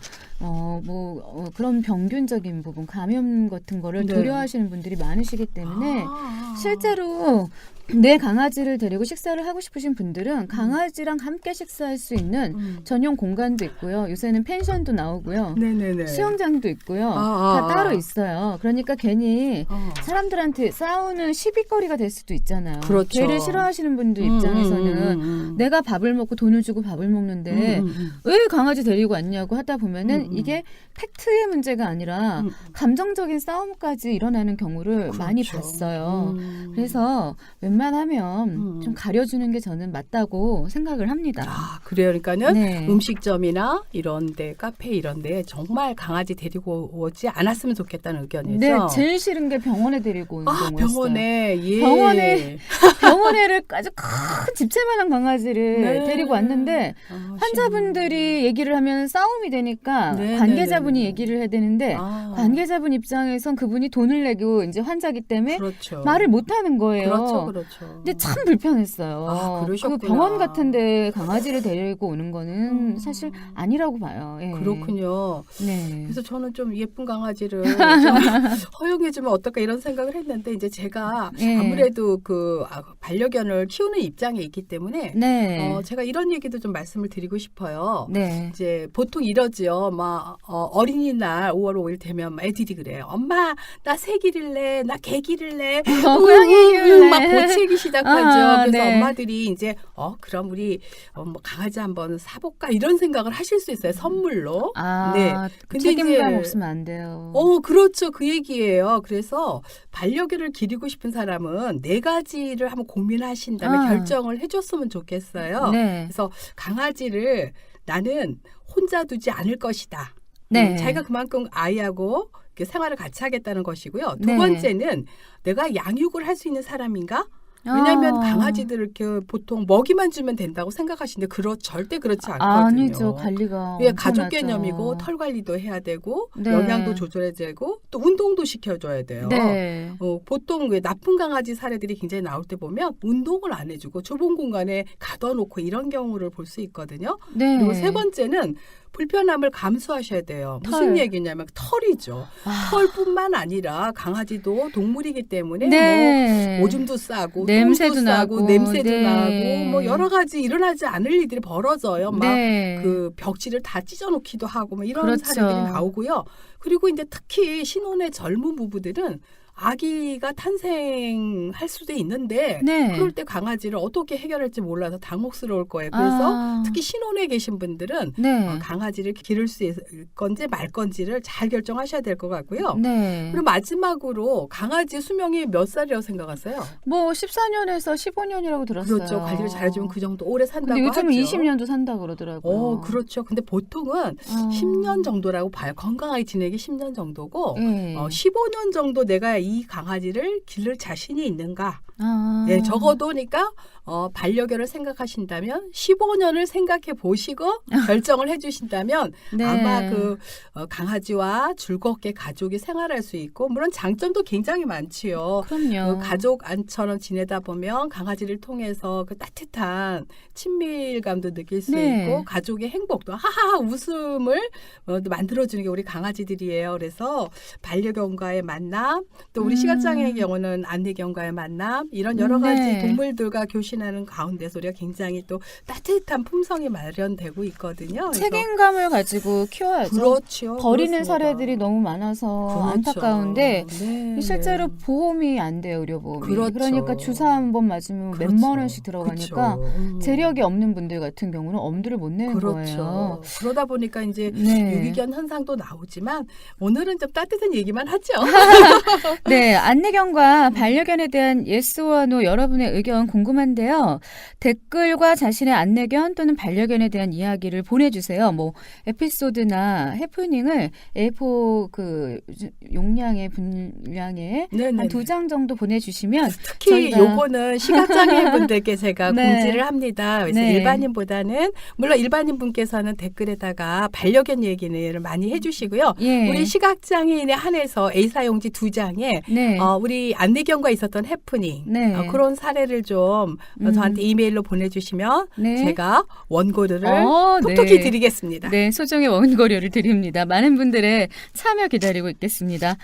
Speaker 1: 그런 병균적인 부분, 감염 같은 거를
Speaker 3: 네.
Speaker 1: 두려워하시는 분들이 많으시기 때문에
Speaker 3: 아.
Speaker 1: 실제로 내 강아지를 데리고 식사를 하고 싶으신 분들은 강아지랑 함께 식사할 수 있는 전용 공간도 있고요. 요새는 펜션도 나오고요.
Speaker 3: 네네네.
Speaker 1: 수영장도 있고요.
Speaker 3: 아.
Speaker 1: 다 따로 있어요. 그러니까 괜히 사람들한테 싸우는 시비거리가 될 수도 있잖아요.
Speaker 3: 그렇죠.
Speaker 1: 개를 싫어하시는 분들 입장에서는 내가 밥을 먹고 돈을 주고 밥을 먹는데 왜 강아지 데리고 왔냐고 하다 보면은 이게 팩트의 문제가 아니라 감정적인 싸움까지 일어나는 경우를 많이 봤어요. 그래서 웬만하면 좀 가려주는 게 저는 맞다고 생각을 합니다.
Speaker 3: 그래요. 그러니까는
Speaker 1: 네.
Speaker 3: 음식점이나 이런데 카페 이런데 정말 강아지 데리고 오지 않았으면 좋겠다는 의견이죠.
Speaker 1: 네, 제일 싫은 게 병원에 데리고 오는 경우였어요.
Speaker 3: 병원에
Speaker 1: 병원에를 아주 큰 집채만한 강아지를
Speaker 3: 네.
Speaker 1: 데리고 왔는데 환자분들이 얘기를 하면 싸움이 되니까
Speaker 3: 네,
Speaker 1: 관계자분이
Speaker 3: 네.
Speaker 1: 얘기를 해야 되는데 관계자분 입장에선 그분이 돈을 내고 이제 환자기 때문에
Speaker 3: 그렇죠.
Speaker 1: 말을 못 하는 거예요.
Speaker 3: 그렇죠.
Speaker 1: 근데 참 불편했어요.
Speaker 3: 그러셨구나.
Speaker 1: 그 병원 같은데 강아지를 데리고 오는 거는 사실 아니라고 봐요. 예.
Speaker 3: 그렇군요.
Speaker 1: 네.
Speaker 3: 그래서 저는 좀 예쁜 강아지를 좀 허용해주면 어떨까 이런 생각을 했는데 이제 제가
Speaker 1: 네.
Speaker 3: 아무래도 반려견을 키우는 입장에 있기 때문에
Speaker 1: 네.
Speaker 3: 제가 이런 얘기도 좀 말씀을 드리고 싶어요.
Speaker 1: 네.
Speaker 3: 이제 보통 이러지요. 어린이날 5월 5일 되면 애들이 그래요. 엄마 나 새 기를래, 나 개 기를래,
Speaker 1: 고양이 기를래.
Speaker 3: 막 고치기 시작하죠. 그래서
Speaker 1: 네.
Speaker 3: 엄마들이 이제 그럼 우리 강아지 한번 사볼까 이런 생각을 하실 수 있어요. 선물로. 네. 근데
Speaker 1: 책임감
Speaker 3: 이제
Speaker 1: 없으면 안 돼요.
Speaker 3: 그렇죠. 그 얘기예요. 그래서 반려견을 기르고 싶은 사람은 4가지를 한번 고민하신 다음에 결정을 해줬으면 좋겠어요.
Speaker 1: 네.
Speaker 3: 그래서 강아지를 나는 혼자 두지 않을 것이다.
Speaker 1: 네.
Speaker 3: 자기가 그만큼 아이하고 생활을 같이 하겠다는 것이고요. 두
Speaker 1: 네.
Speaker 3: 번째는 내가 양육을 할 수 있는 사람인가? 왜냐하면 강아지들 이렇게 보통 먹이만 주면 된다고 생각하시는데 절대 그렇지 않거든요.
Speaker 1: 아니죠. 관리가
Speaker 3: 가족
Speaker 1: 엄청나죠.
Speaker 3: 개념이고 털 관리도 해야 되고
Speaker 1: 네.
Speaker 3: 영양도 조절해야 되고 또 운동도 시켜줘야 돼요.
Speaker 1: 네.
Speaker 3: 보통 나쁜 강아지 사례들이 굉장히 나올 때 보면 운동을 안 해주고 좁은 공간에 가둬놓고 이런 경우를 볼 수 있거든요.
Speaker 1: 네.
Speaker 3: 그리고 세 번째는 불편함을 감수하셔야 돼요. 무슨
Speaker 1: 털.
Speaker 3: 얘기냐면 털이죠.
Speaker 1: 아.
Speaker 3: 털뿐만 아니라 강아지도 동물이기 때문에
Speaker 1: 네.
Speaker 3: 뭐 오줌도 싸고
Speaker 1: 냄새도
Speaker 3: 똥도 싸고
Speaker 1: 나고,
Speaker 3: 냄새도
Speaker 1: 네.
Speaker 3: 나고 뭐 여러 가지 일어나지 않을 일들이 벌어져요. 막
Speaker 1: 네.
Speaker 3: 그 벽지를 다 찢어놓기도 하고 뭐 이런
Speaker 1: 그렇죠.
Speaker 3: 사례들이 나오고요. 그리고 이제 특히 신혼의 젊은 부부들은 아기가 탄생할 수도 있는데
Speaker 1: 네.
Speaker 3: 그럴 때 강아지를 어떻게 해결할지 몰라서 당혹스러울 거예요. 그래서
Speaker 1: 아.
Speaker 3: 특히 신혼에 계신 분들은
Speaker 1: 네.
Speaker 3: 강아지를 기를 수 있을 건지 말 건지를 잘 결정하셔야 될 것 같고요.
Speaker 1: 네.
Speaker 3: 그리고 마지막으로 강아지 수명이 몇 살이라고 생각하세요?
Speaker 1: 뭐 14년에서 15년이라고 들었어요.
Speaker 3: 그렇죠. 관리를 잘해주면 그 정도 오래 산다고
Speaker 1: 근데 요즘은
Speaker 3: 하죠.
Speaker 1: 20년도 산다고 그러더라고요.
Speaker 3: 그렇죠. 근데 보통은 10년 정도라고 봐요. 건강하게 지내기 10년 정도고
Speaker 1: 네.
Speaker 3: 15년 정도 내가 이 강아지를 기를 자신이 있는가.
Speaker 1: 아.
Speaker 3: 예, 적어도 그러니까 반려견을 생각하신다면 15년을 생각해 보시고 결정을 해주신다면
Speaker 1: 네.
Speaker 3: 아마 그 강아지와 즐겁게 가족이 생활할 수 있고 물론 장점도 굉장히 많지요.
Speaker 1: 그럼요.
Speaker 3: 그 가족 안처럼 지내다 보면 강아지를 통해서 그 따뜻한 친밀감도 느낄 수
Speaker 1: 네.
Speaker 3: 있고 가족의 행복도 하하하 웃음을 만들어주는 게 우리 강아지들이에요. 그래서 반려견과의 만남 또 우리 시각장애의 경우는 안내견과의 만남 이런 여러 가지
Speaker 1: 네.
Speaker 3: 동물들과 교신하는 가운데서 우리가 굉장히 또 따뜻한 품성이 마련되고 있거든요. 그래서
Speaker 1: 책임감을 가지고 키워야죠.
Speaker 3: 그렇죠.
Speaker 1: 버리는
Speaker 3: 그렇습니다.
Speaker 1: 사례들이 너무 많아서
Speaker 3: 그렇죠.
Speaker 1: 안타까운데
Speaker 3: 네,
Speaker 1: 실제로
Speaker 3: 네.
Speaker 1: 보험이 안 돼요, 의료보험이.
Speaker 3: 그렇죠.
Speaker 1: 그러니까 주사 한 번 맞으면
Speaker 3: 그렇죠.
Speaker 1: 몇만 원씩 들어가니까
Speaker 3: 그렇죠.
Speaker 1: 재력이 없는 분들 같은 경우는 엄두를 못 내는
Speaker 3: 그렇죠.
Speaker 1: 거예요.
Speaker 3: 그러다 보니까 이제
Speaker 1: 네.
Speaker 3: 유기견 현상도 나오지만 오늘은 좀 따뜻한 얘기만 하죠.
Speaker 1: 네, 안내견과 반려견에 대한 예스와 노 여러분의 의견 궁금한데요. 댓글과 자신의 안내견 또는 반려견에 대한 이야기를 보내주세요. 뭐 에피소드나 해프닝을 A4 그 용량의 분량에
Speaker 3: 네네.
Speaker 1: 한 2장 정도 보내주시면
Speaker 3: 특히
Speaker 1: 저희가-
Speaker 3: 요거는 시각장애인 분들께 제가
Speaker 1: 네.
Speaker 3: 공지를 합니다. 그래서
Speaker 1: 네.
Speaker 3: 일반인보다는 물론 일반인 분께서는 댓글에다가 반려견 얘기를 많이 해주시고요.
Speaker 1: 예.
Speaker 3: 우리 시각장애인에 한해서 A사용지 2장에
Speaker 1: 네.
Speaker 3: 우리 안내견과 있었던 해프닝
Speaker 1: 네.
Speaker 3: 그런 사례를 좀 저한테 이메일로 보내주시면
Speaker 1: 네.
Speaker 3: 제가 원고를
Speaker 1: 네.
Speaker 3: 톡톡히 드리겠습니다.
Speaker 1: 네, 소정의 원고료를 드립니다. 많은 분들의 참여 기다리고 있겠습니다.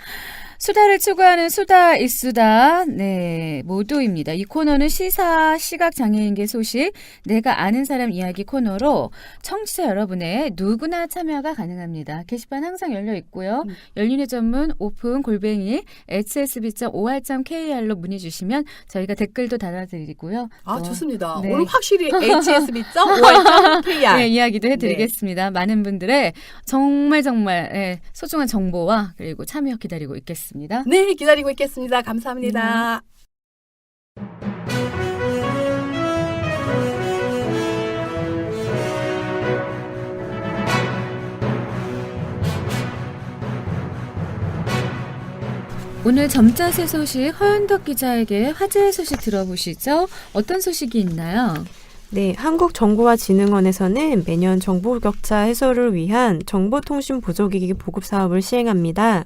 Speaker 1: 수다를 추구하는 수다 이수다 네 모두입니다. 이 코너는 시사 시각장애인계 소식 내가 아는 사람 이야기 코너로 청취자 여러분의 누구나 참여가 가능합니다. 게시판 항상 열려 있고요. 열린의 전문 오픈 골뱅이 hsb.or.kr로 문의 주시면 저희가 댓글도 달아드리고요.
Speaker 3: 좋습니다.
Speaker 1: 네.
Speaker 3: 오늘 확실히 hsb.or.kr
Speaker 1: 네, 이야기도 해드리겠습니다. 많은 분들의 정말 소중한 정보와 그리고 참여 기다리고 있겠습니다.
Speaker 3: 네, 기다리고 있겠습니다. 감사합니다.
Speaker 1: 오늘 점자세 소식 허윤덕 기자에게 화제의 소식 들어보시죠. 어떤 소식이 있나요?
Speaker 4: 네, 한국정보화진흥원에서는 매년 정보 격차 해소를 위한 정보통신보조기기 보급 사업을 시행합니다.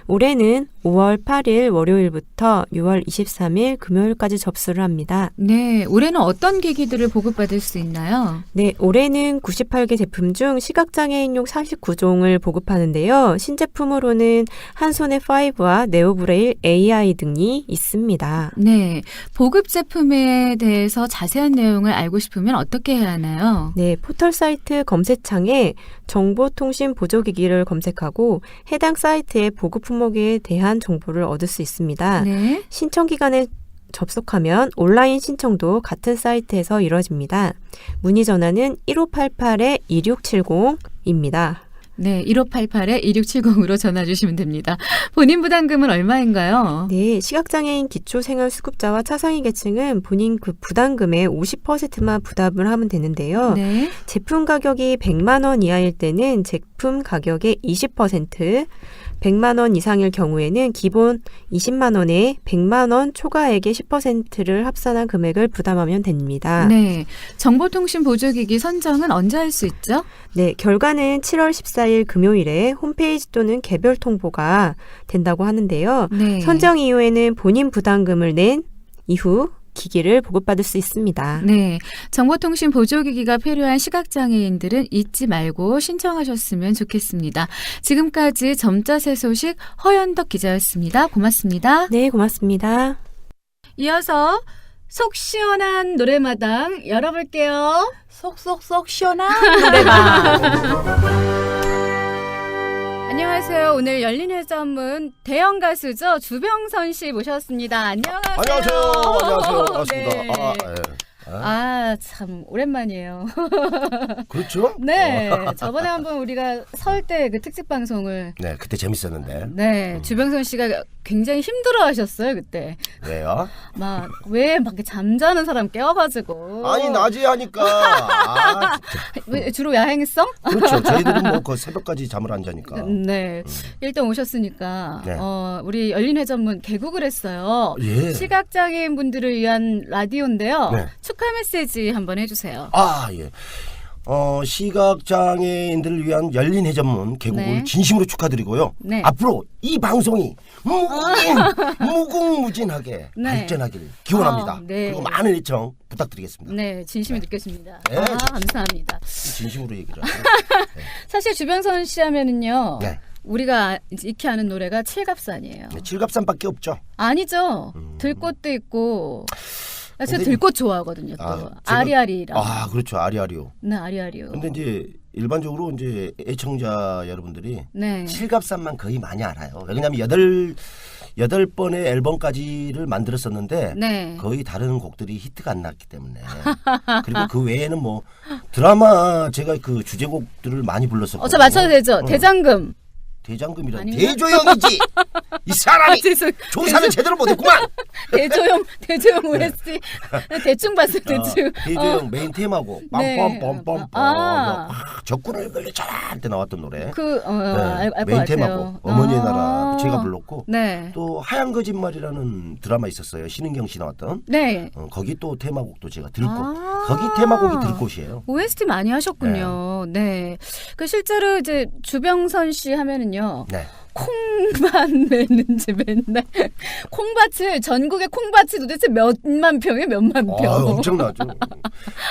Speaker 4: 올해는 5월 8일 월요일부터 6월 23일 금요일까지 접수를 합니다.
Speaker 1: 네, 올해는 어떤 기기들을 보급받을 수 있나요?
Speaker 4: 네, 올해는 98개 제품 중 시각장애인용 49종을 보급하는데요. 신제품으로는 한손의 5와 네오브레일 AI 등이 있습니다.
Speaker 1: 네, 보급 제품에 대해서 자세한 내용을 알고 싶으면 어떻게 해야 하나요?
Speaker 4: 네, 포털 사이트 검색창에 정보통신 보조기기를 검색하고 해당 사이트의 보급 품목에 대한 정보를 얻을 수 있습니다.
Speaker 1: 네.
Speaker 4: 신청 기간에 접속하면 온라인 신청도 같은 사이트에서 이루어집니다. 문의 전화는 1588-2670입니다.
Speaker 1: 네, 1588-2670으로 전화 주시면 됩니다. 본인 부담금은 얼마인가요?
Speaker 4: 네, 시각장애인 기초생활수급자와 차상위 계층은 본인 그 부담금의 50%만 부담을 하면 되는데요.
Speaker 1: 네.
Speaker 4: 제품 가격이 100만 원 이하일 때는 제품 가격의 20%, 100만 원 이상일 경우에는 기본 20만 원에 100만 원 초과액의 10%를 합산한 금액을 부담하면 됩니다.
Speaker 1: 네. 정보통신 보조기기 선정은 언제 할 수 있죠?
Speaker 4: 네, 결과는 7월 14일 금요일에 홈페이지 또는 개별 통보가 된다고 하는데요.
Speaker 1: 네.
Speaker 4: 선정 이후에는 본인 부담금을 낸 이후 기기를 보급받을 수 있습니다.
Speaker 1: 네, 정보통신 보조기기가 필요한 시각장애인들은 잊지 말고 신청하셨으면 좋겠습니다. 지금까지 점자세 소식 허연덕 기자였습니다. 고맙습니다.
Speaker 4: 네, 고맙습니다.
Speaker 1: 이어서 속 시원한 노래마당 열어볼게요.
Speaker 3: 쏙쏙쏙 시원한 노래방.
Speaker 1: 안녕하세요. 오늘 열린회전문 대형 가수죠. 주병선 씨 모셨습니다. 안녕하세요.
Speaker 5: 안녕하세요. 반갑습니다.
Speaker 1: 네. 참 오랜만이에요.
Speaker 5: 그렇죠?
Speaker 1: 네, 저번에 한번 우리가 설 때 그 특집 방송을
Speaker 5: 네, 그때 재밌었는데.
Speaker 1: 네, 주병선 씨가 굉장히 힘들어하셨어요 그때.
Speaker 5: 왜요?
Speaker 1: 막 왜 막 잠자는 사람 깨워가지고.
Speaker 5: 아니 낮에 하니까.
Speaker 1: 왜, 주로 야행성?
Speaker 5: 그렇죠. 저희들은 뭐 그 새벽까지 잠을 안 자니까.
Speaker 1: 네, 일단 오셨으니까
Speaker 5: 네.
Speaker 1: 우리 열린회전문 개국을 했어요.
Speaker 5: 예.
Speaker 1: 시각장애인 분들을 위한 라디오인데요.
Speaker 5: 네.
Speaker 1: 축하 메시지 한번 해주세요.
Speaker 5: 아 예. 시각장애인들을 위한 열린회전문 개국을
Speaker 1: 네.
Speaker 5: 진심으로 축하드리고요.
Speaker 1: 네.
Speaker 5: 앞으로 이 방송이 무궁무진하게
Speaker 1: 네.
Speaker 5: 발전하길 기원합니다.
Speaker 1: 아, 네.
Speaker 5: 그리고 많은 애청 부탁드리겠습니다.
Speaker 1: 네, 진심이 느껴집니다.
Speaker 5: 네,
Speaker 1: 감사합니다.
Speaker 5: 진심으로 얘기를 하죠.
Speaker 1: 사실 주병선 씨 하면은요.
Speaker 5: 네.
Speaker 1: 우리가 이제 익히 아는 노래가 칠갑산이에요.
Speaker 5: 네, 칠갑산밖에 없죠.
Speaker 1: 아니죠. 들꽃도 있고. 제가
Speaker 5: 근데-
Speaker 1: 들꽃 좋아하거든요. 또
Speaker 5: 제가-
Speaker 1: 아리아리랑.
Speaker 5: 아 그렇죠. 아리아리오.
Speaker 1: 네, 아리아리요.
Speaker 5: 근데 이제 일반적으로 이제 애청자 여러분들이
Speaker 1: 네.
Speaker 5: 칠갑산만 거의 많이 알아요. 왜냐하면 여덟 번의 앨범까지를 만들었었는데
Speaker 1: 네.
Speaker 5: 거의 다른 곡들이 히트가 안 났기 때문에 그리고 그 외에는 뭐 드라마 제가 그 주제곡들을 많이 불렀었거든요.
Speaker 1: 저 맞춰도 되죠? 대장금.
Speaker 5: 대장금이란
Speaker 1: 아닌가?
Speaker 5: 대조영이지. 이 사람이
Speaker 1: 죄송.
Speaker 5: 조사를 제대로 못했구만.
Speaker 1: 대조영 OST. 대충 봤어요, 대충.
Speaker 5: 대조영 메인 테마곡
Speaker 1: 네.
Speaker 5: 빰빰빰빰빰
Speaker 1: 아.
Speaker 5: 적군을 걸려쳐라 할때 나왔던 노래.
Speaker 1: 알것
Speaker 5: 메인
Speaker 1: 같아요.
Speaker 5: 테마곡 어머니의 나라 제가 불렀고
Speaker 1: 네.
Speaker 5: 또 하얀 거짓말이라는 드라마 있었어요. 신은경 씨 나왔던
Speaker 1: 네.
Speaker 5: 거기 또 테마곡도 제가 들고
Speaker 1: 아.
Speaker 5: 거기 테마곡이 들꽃이에요.
Speaker 1: OST 많이 하셨군요. 네. 그 실제로 이제 주병선 씨 하면은요.
Speaker 5: 네.
Speaker 1: 콩만 내는지 맨날 콩밭을 전국의 콩밭이 도대체 몇만 평에 몇만 평.
Speaker 5: 엄청나죠.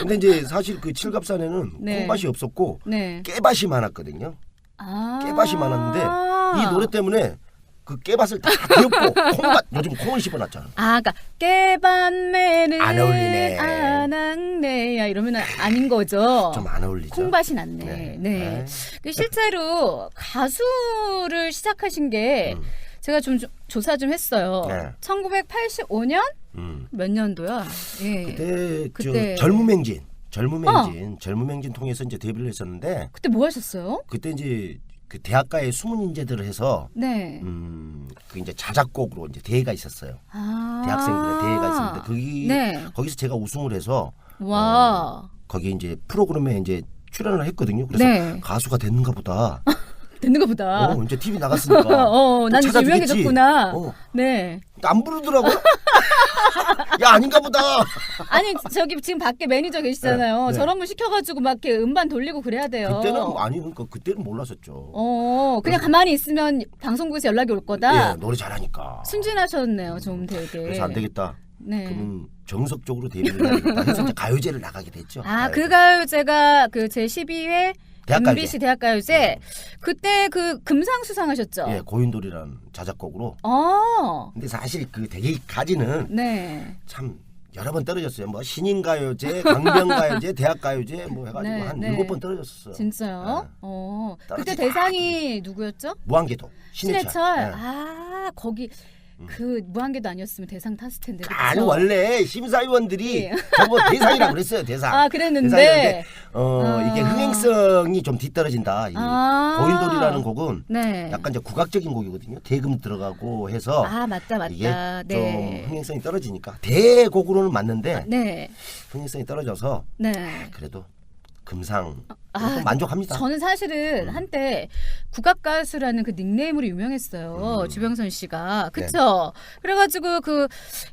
Speaker 5: 근데 이제 사실 그 칠갑산에는
Speaker 1: 네.
Speaker 5: 콩밭이 없었고
Speaker 1: 네.
Speaker 5: 깨밭이 많았거든요.
Speaker 1: 아.
Speaker 5: 깨밭이 많았는데 이 노래 때문에 그 깨밭을 다 비웠고 콩밭 요즘 콩을 심어놨잖아.
Speaker 1: 그러니까 깨밭매는
Speaker 5: 안 어울리네.
Speaker 1: 아낙네야 이러면 아닌 거죠.
Speaker 5: 좀 안 어울리죠.
Speaker 1: 콩밭이 났네.
Speaker 5: 네.
Speaker 1: 네. 그 실제로 가수를 시작하신 게 제가 좀 조사 좀 했어요.
Speaker 5: 네.
Speaker 1: 1985년
Speaker 5: 음.
Speaker 1: 몇 년도야? 예.
Speaker 5: 그때 젊은 행진 통해서 이제 데뷔를 했었는데
Speaker 1: 그때 뭐 하셨어요?
Speaker 5: 그때 이제 그 대학가의 숨은 인재들을 해서
Speaker 1: 네.
Speaker 5: 그 이제 자작곡으로 이제 대회가 있었어요.
Speaker 1: 아.
Speaker 5: 대학생들의 대회가 있었는데
Speaker 1: 네.
Speaker 5: 거기서 제가 우승을 해서
Speaker 1: 와.
Speaker 5: 거기 이제 프로그램에 이제 출연을 했거든요. 그래서
Speaker 1: 네.
Speaker 5: 가수가 됐는가 보다.
Speaker 1: 됐는 거 보다.
Speaker 5: 이제 TV 나갔으니까.
Speaker 1: 난 이제
Speaker 5: 찾아주겠지.
Speaker 1: 유명해졌구나.
Speaker 5: 어.
Speaker 1: 네.
Speaker 5: 안 부르더라고. 야 아닌가 보다.
Speaker 1: 아니 저기 지금 밖에 매니저 계시잖아요.
Speaker 5: 네.
Speaker 1: 저런 분 시켜가지고 막 이렇게 음반 돌리고 그래야 돼요.
Speaker 5: 그때는 몰랐었죠.
Speaker 1: 그냥 가만히 있으면 방송국에서 연락이 올 거다.
Speaker 5: 예, 노래 잘하니까.
Speaker 1: 순진하셨네요, 좀 되게.
Speaker 5: 그래서 안 되겠다.
Speaker 1: 네.
Speaker 5: 그러면 정석적으로 데뷔를 해야겠다 해서 이제 가요제를 나가게 됐죠.
Speaker 1: 그 가요제가 그 제 12회
Speaker 5: 대학가요제.
Speaker 1: MBC 대학가요제 그때 그 금상 수상하셨죠?
Speaker 5: 예, 고인돌이라는 자작곡으로.
Speaker 1: 어.
Speaker 5: 근데 사실 그 대기까지는
Speaker 1: 네.
Speaker 5: 참 여러 번 떨어졌어요. 뭐 신인가요제, 강변가요제, 대학가요제 뭐 해가지고
Speaker 1: 네,
Speaker 5: 한
Speaker 1: 네.
Speaker 5: 7번 떨어졌었어요.
Speaker 1: 진짜요?
Speaker 5: 네.
Speaker 1: 그때
Speaker 5: 떨어지지
Speaker 1: 대상이 누구였죠?
Speaker 5: 무한궤도, 신해철.
Speaker 1: 신해철.
Speaker 5: 네.
Speaker 1: 거기 그 무한궤도 아니었으면 대상 탔을 텐데. 그쵸?
Speaker 5: 아니 원래 심사위원들이
Speaker 1: 예.
Speaker 5: 저거 대상이라고 그랬어요. 대상.
Speaker 1: 그랬는데.
Speaker 5: 대상이었는데 이게 흥행성이 좀 뒤떨어진다. 이
Speaker 1: 아.
Speaker 5: 고인돌이라는 곡은
Speaker 1: 네.
Speaker 5: 약간 이제 국악적인 곡이거든요. 대금 들어가고 해서
Speaker 1: 맞다.
Speaker 5: 이게
Speaker 1: 네.
Speaker 5: 좀 흥행성이 떨어지니까 대곡으로는 맞는데
Speaker 1: 네.
Speaker 5: 흥행성이 떨어져서
Speaker 1: 네.
Speaker 5: 그래도 금상 만족합니다.
Speaker 1: 저는 사실은 한때 국악가수라는 그 닉네임으로 유명했어요. 주병선 씨가. 그쵸? 그래가지고 그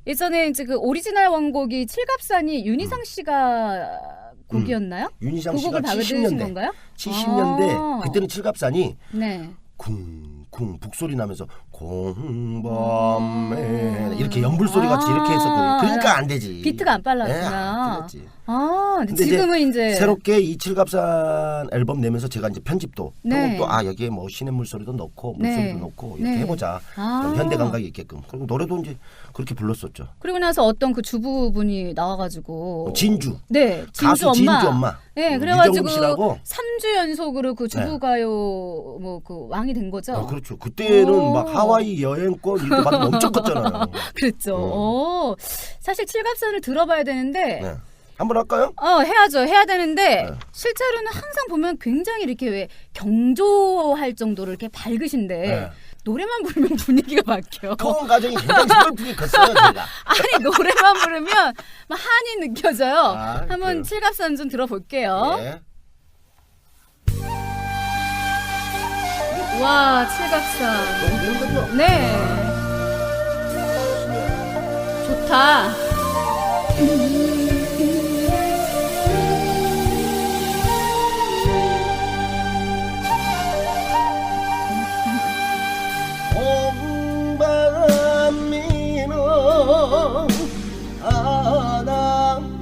Speaker 1: 예전에 이제 그 오리지널 원곡이 칠갑산이 윤희상 씨가 곡이었나요?
Speaker 5: 윤희상
Speaker 1: 그
Speaker 5: 씨가
Speaker 1: 곡을 받으신
Speaker 5: 70년대
Speaker 1: 건가요?
Speaker 5: 70년대 그때는 칠갑산이
Speaker 1: 네.
Speaker 5: 쿵 북소리 나면서 공범에 이렇게 연불 소리 같이 이렇게 했었거든요. 그러니까 안 되지.
Speaker 1: 비트가 안
Speaker 5: 예,
Speaker 1: 빨랐구나.
Speaker 5: 틀렸지.
Speaker 1: 근데
Speaker 5: 근데
Speaker 1: 지금은 이제
Speaker 5: 새롭게 이 칠갑산 앨범 내면서 제가 이제 편집도
Speaker 1: 네.
Speaker 5: 또 여기에 뭐 시냇물 소리도 넣고
Speaker 1: 네.
Speaker 5: 물소리도 넣고 이렇게
Speaker 1: 네.
Speaker 5: 해보자. 좀 현대 감각이 있게끔. 그리고 노래도 이제 그렇게 불렀었죠.
Speaker 1: 그리고 나서 어떤 그 주부분이 나와가지고
Speaker 5: 진주.
Speaker 1: 네,
Speaker 5: 가수 진주 엄마.
Speaker 1: 네, 그래가지고
Speaker 5: 유정욱 씨라고.
Speaker 1: 3주 연속으로 그 주부가요 뭐 그 왕이 된 거죠.
Speaker 5: 그렇죠. 그때는
Speaker 1: 오.
Speaker 5: 막 하와이 여행권 이렇게 받으면 엄청 컸잖아요.
Speaker 1: 그랬죠. 사실 칠갑산을 들어봐야 되는데
Speaker 5: 네. 한번 할까요?
Speaker 1: 해야죠. 해야 되는데
Speaker 5: 네.
Speaker 1: 실제로는 항상 보면 굉장히 이렇게 왜 경조할 정도로 이렇게 밝으신데
Speaker 5: 네.
Speaker 1: 노래만 부르면 분위기가 바뀌어.
Speaker 5: 통원 과정이 굉장히 슬프게 컸어요, 제가.
Speaker 1: 아니 노래만 부르면 막 한이 느껴져요. 한번
Speaker 5: 그래요.
Speaker 1: 칠갑산 좀 들어볼게요.
Speaker 5: 네.
Speaker 1: 와 칠갑산.
Speaker 5: 너무 되는 거죠?
Speaker 1: 네. 좋다.
Speaker 5: 홍밤이는 아나매야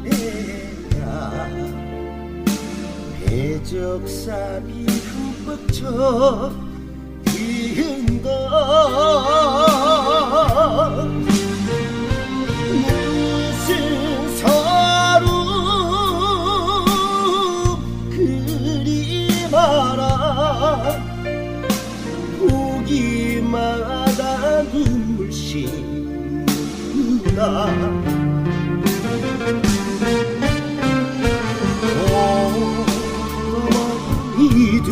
Speaker 5: 배적삼이 흠뻑 쳐 피은다 무슨 서로 그리 많아 보기마다 눈물씨나 어머니들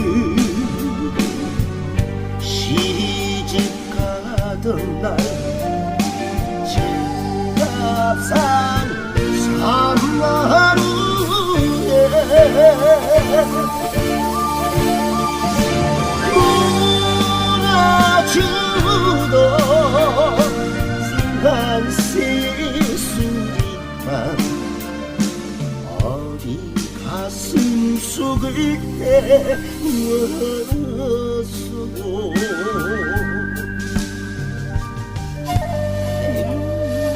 Speaker 5: 시집가던 날 칠갑산 삼마루에 놀아주던 한 새소리만 어디 가슴 속을 태워서도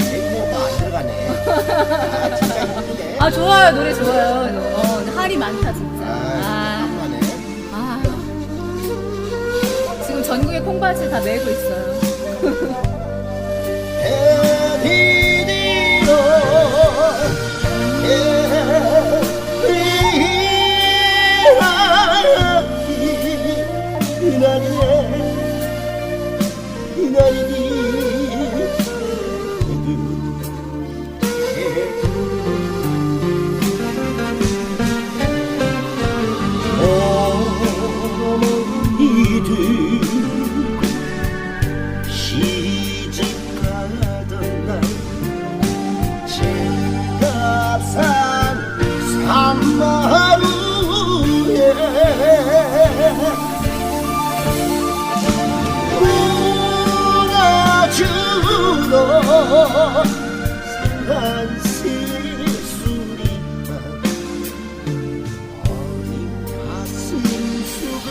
Speaker 5: 에이모가 안 들어가네. 진짜 힘드네.
Speaker 1: 좋아요 노래 좋아요. 할이 많다 진짜.
Speaker 5: 힘드네.
Speaker 1: 지금 전국의 콩밭을 다 메고 있어요.
Speaker 5: 해디디로 시집가던 날 칠갑산 산마루에 놀아주던 한 새소리만 어린 가슴 속을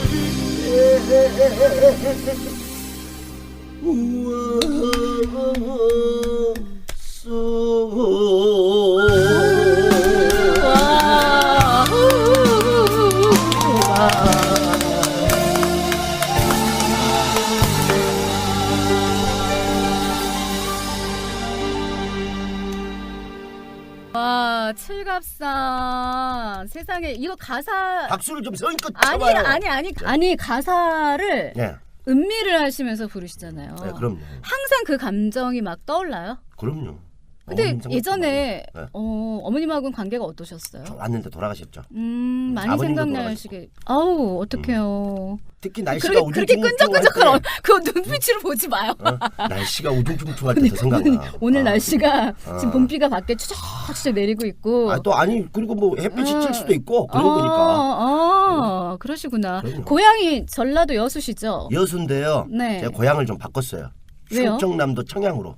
Speaker 1: 와. 와, 칠갑산. 세상에 이거 가사
Speaker 5: 박수를 좀 성의껏
Speaker 1: 아니
Speaker 5: 쳐봐요.
Speaker 1: 아니 가사를
Speaker 5: 네,
Speaker 1: 음미를 하시면서 부르시잖아요.
Speaker 5: 네, 그럼요.
Speaker 1: 항상 그 감정이 막 떠올라요.
Speaker 5: 그럼요.
Speaker 1: 근데
Speaker 5: 어머님 생각도
Speaker 1: 예전에
Speaker 5: 많이. 네.
Speaker 1: 어머님하고는 관계가 어떠셨어요?
Speaker 5: 저 왔는데 돌아가셨죠.
Speaker 1: 많이
Speaker 5: 아버님도
Speaker 1: 생각나시게. 아우 어떡해요.
Speaker 5: 특히 날씨가
Speaker 1: 그렇게
Speaker 5: 우중충할
Speaker 1: 끈적끈적한
Speaker 5: 때,
Speaker 1: 그 눈빛으로 보지 마요.
Speaker 5: 날씨가 우중충할 때 더 생각나.
Speaker 1: 오늘 날씨가
Speaker 5: 어.
Speaker 1: 지금 봄비가 밖에 추적추적 내리고 있고.
Speaker 5: 그리고 뭐 햇빛이 칠 수도 있고 그런 거니까.
Speaker 1: 그러시구나.
Speaker 5: 그럼요.
Speaker 1: 고향이 전라도 여수시죠?
Speaker 5: 여수인데요.
Speaker 1: 네.
Speaker 5: 제가 고향을 좀 바꿨어요.
Speaker 1: 왜요?
Speaker 5: 충청남도 청양으로.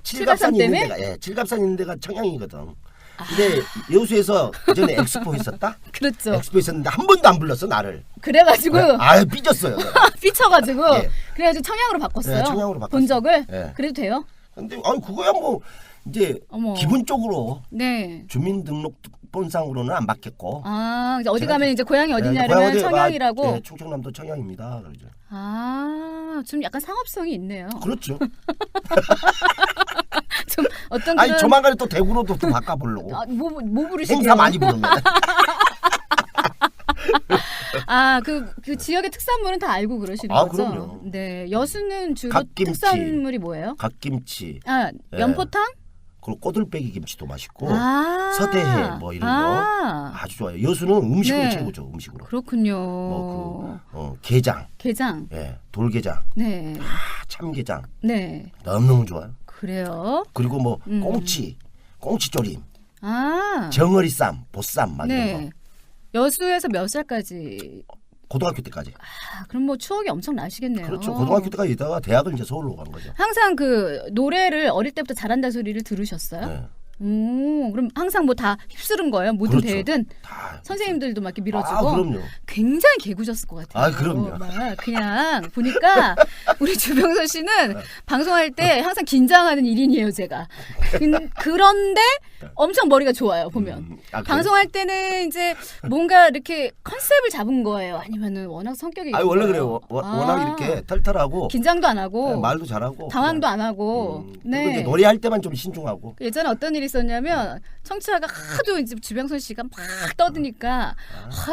Speaker 1: 칠갑산
Speaker 5: 칠갑산 있는
Speaker 1: 때문에?
Speaker 5: 데가 칠갑산 있는 데가 청양이거든. 근데 여수에서 그전에 엑스포 했었다.
Speaker 1: 그렇죠.
Speaker 5: 엑스포 했었는데 한 번도 안 불렀어 나를.
Speaker 1: 그래가지고
Speaker 5: 삐졌어요.
Speaker 1: 삐쳐가지고
Speaker 5: 예.
Speaker 1: 그래가지고 청양으로 바꿨어요.
Speaker 5: 네, 청양으로 바꿨어요.
Speaker 1: 본 적을
Speaker 5: 예.
Speaker 1: 그래도 돼요?
Speaker 5: 근데 그거야 뭐 이제
Speaker 1: 어머.
Speaker 5: 기본적으로
Speaker 1: 네.
Speaker 5: 주민등록번상으로는 안 받겠고.
Speaker 1: 아 이제 어디
Speaker 5: 제가-
Speaker 1: 가면 이제 고향이
Speaker 5: 네,
Speaker 1: 어디냐면
Speaker 5: 고향 어디-
Speaker 1: 청양이라고.
Speaker 5: 네, 충청남도 청양입니다. 그러죠.
Speaker 1: 좀 약간 상업성이 있네요.
Speaker 5: 그렇죠.
Speaker 1: 좀 어떤
Speaker 5: 아니
Speaker 1: 그런
Speaker 5: 조만간에 또 대구로도 또 바꿔보려고.
Speaker 1: 뭐 부르시게요?
Speaker 5: 행사 많이 부르면.
Speaker 1: 그 지역의 특산물은 다 알고 그러시는
Speaker 5: 아,
Speaker 1: 거죠?
Speaker 5: 그럼요.
Speaker 1: 네. 여수는 주로
Speaker 5: 갓김치.
Speaker 1: 특산물이 뭐예요?
Speaker 5: 갓김치, 예.
Speaker 1: 연포탕?
Speaker 5: 그리고 꼬들빼기 김치도 맛있고
Speaker 1: 아.
Speaker 5: 서대해 뭐 이런 거 아주 좋아요. 여수는 음식으로
Speaker 1: 네.
Speaker 5: 최고죠. 음식으로.
Speaker 1: 그렇군요.
Speaker 5: 게장,
Speaker 1: 게장.
Speaker 5: 예, 돌게장,
Speaker 1: 네.
Speaker 5: 참게장
Speaker 1: 네.
Speaker 5: 너무너무 좋아요.
Speaker 1: 그래요?
Speaker 5: 그리고 뭐
Speaker 1: 음.
Speaker 5: 꽁치조림,
Speaker 1: 아.
Speaker 5: 정어리쌈, 보쌈 막 이런
Speaker 1: 네.
Speaker 5: 거.
Speaker 1: 여수에서 몇 살까지?
Speaker 5: 고등학교 때까지.
Speaker 1: 그럼 뭐 추억이 엄청 나시겠네요.
Speaker 5: 그렇죠. 고등학교 때까지 있다가 대학을 이제 서울로 간 거죠.
Speaker 1: 항상 그 노래를 어릴 때부터 잘한다 소리를 들으셨어요?
Speaker 5: 네.
Speaker 1: 그럼 항상 뭐 다 휩쓸은 거예요? 모든
Speaker 5: 그렇죠.
Speaker 1: 대회든
Speaker 5: 다
Speaker 1: 선생님들도 막 이렇게 밀어주고.
Speaker 5: 아, 그럼요.
Speaker 1: 굉장히 개구졌을 것 같아요.
Speaker 5: 아, 그럼요.
Speaker 1: 막 그냥 보니까 우리 주병선 씨는 방송할 때 항상 긴장하는 일인이에요, 제가. 그런데 엄청 머리가 좋아요, 보면.
Speaker 5: 그래요?
Speaker 1: 방송할 때는 이제 뭔가 이렇게 컨셉을 잡은 거예요. 아니면은 워낙 성격이.
Speaker 5: 아니 원래
Speaker 1: 있는
Speaker 5: 그래요.
Speaker 1: 거예요?
Speaker 5: 워낙 이렇게 털털하고
Speaker 1: 긴장도 안 하고
Speaker 5: 네, 말도 잘하고
Speaker 1: 당황도 안 하고.
Speaker 5: 그리고 이제 노래할 때만 좀 신중하고.
Speaker 1: 예전에 어떤 일이 있었냐면 청취자가 하도 이제 주병선 씨가 막 떠드니까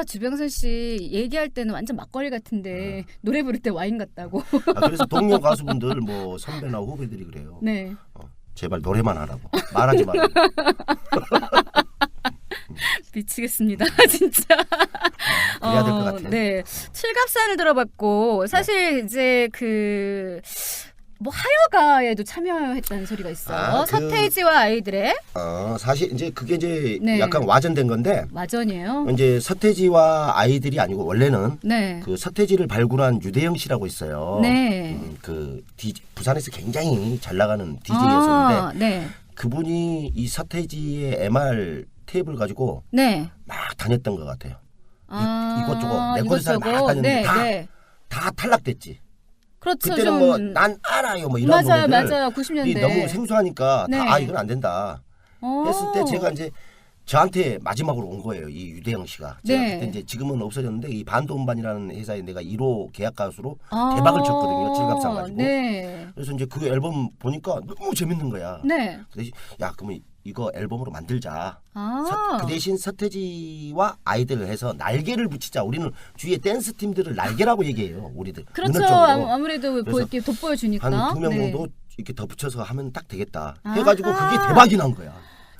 Speaker 1: 주병선 씨 얘기할 때는 완전 막걸리 같은데 노래 부를 때 와인 같다고.
Speaker 5: 그래서 동료 가수분들 뭐 선배나 후배들이 그래요.
Speaker 1: 네.
Speaker 5: 제발 노래만 하라고 말하지 말고.
Speaker 1: 미치겠습니다, 진짜.
Speaker 5: 그래야 될 것 같아요.
Speaker 1: 네, 칠갑산을 들어봤고 사실 이제 뭐 하여가에도 참여했다는 소리가 있어요. 서태지와 아이들의
Speaker 5: 사실 이제 그게 이제
Speaker 1: 네.
Speaker 5: 약간 와전된 건데
Speaker 1: 와전이에요.
Speaker 5: 이제 서태지와 아이들이 아니고 원래는
Speaker 1: 네.
Speaker 5: 그 서태지를 발굴한 유대영 씨라고 있어요.
Speaker 1: 네.
Speaker 5: 부산에서 굉장히 잘 나가는 DJ였었는데
Speaker 1: 네.
Speaker 5: 그분이 이 서태지의 MR 테이프를 가지고
Speaker 1: 네.
Speaker 5: 막 다녔던 것 같아요. 이것저것 레코드사를 막
Speaker 1: 이것저것.
Speaker 5: 다녔는데
Speaker 1: 네.
Speaker 5: 다 탈락됐지.
Speaker 1: 그렇죠.
Speaker 5: 그때는
Speaker 1: 좀
Speaker 5: 뭐 난 알아요 뭐 이런
Speaker 1: 맞아요,
Speaker 5: 노래들
Speaker 1: 맞아요. 90년대.
Speaker 5: 너무 생소하니까
Speaker 1: 네.
Speaker 5: 이건 안 된다 했을 때 제가 이제 저한테 마지막으로 온 거예요. 이 유대영 씨가. 제가
Speaker 1: 네.
Speaker 5: 그때 이제 지금은 없어졌는데 이 반도음반이라는 회사에 내가 1호 계약 가수로 대박을 쳤거든요. 칠갑산 가지고.
Speaker 1: 네.
Speaker 5: 그래서 이제 그 앨범 보니까 너무 재밌는 거야.
Speaker 1: 네.
Speaker 5: 그래서 야 그러면 이거 앨범으로 만들자.
Speaker 1: 아.
Speaker 5: 그 대신 서태지와 아이들을 해서 날개를 붙이자. 우리는 주위에 댄스 팀들을 날개라고 얘기해요. 우리들.
Speaker 1: 그렇죠.
Speaker 5: 문화적으로.
Speaker 1: 아무래도
Speaker 5: 그래서
Speaker 1: 이렇게 돋보여주니까.
Speaker 5: 한 2명
Speaker 1: 네.
Speaker 5: 정도 이렇게 덧붙여서 하면 딱 되겠다.
Speaker 1: 아하.
Speaker 5: 해가지고 그게 대박이 난 거야.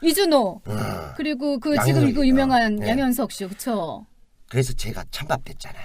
Speaker 1: 이준호
Speaker 5: 음.
Speaker 1: 그리고 지금
Speaker 5: 양현석이다.
Speaker 1: 이거 유명한
Speaker 5: 네.
Speaker 1: 양현석 씨 그렇죠.
Speaker 5: 그래서 제가 찬밥됐잖아요.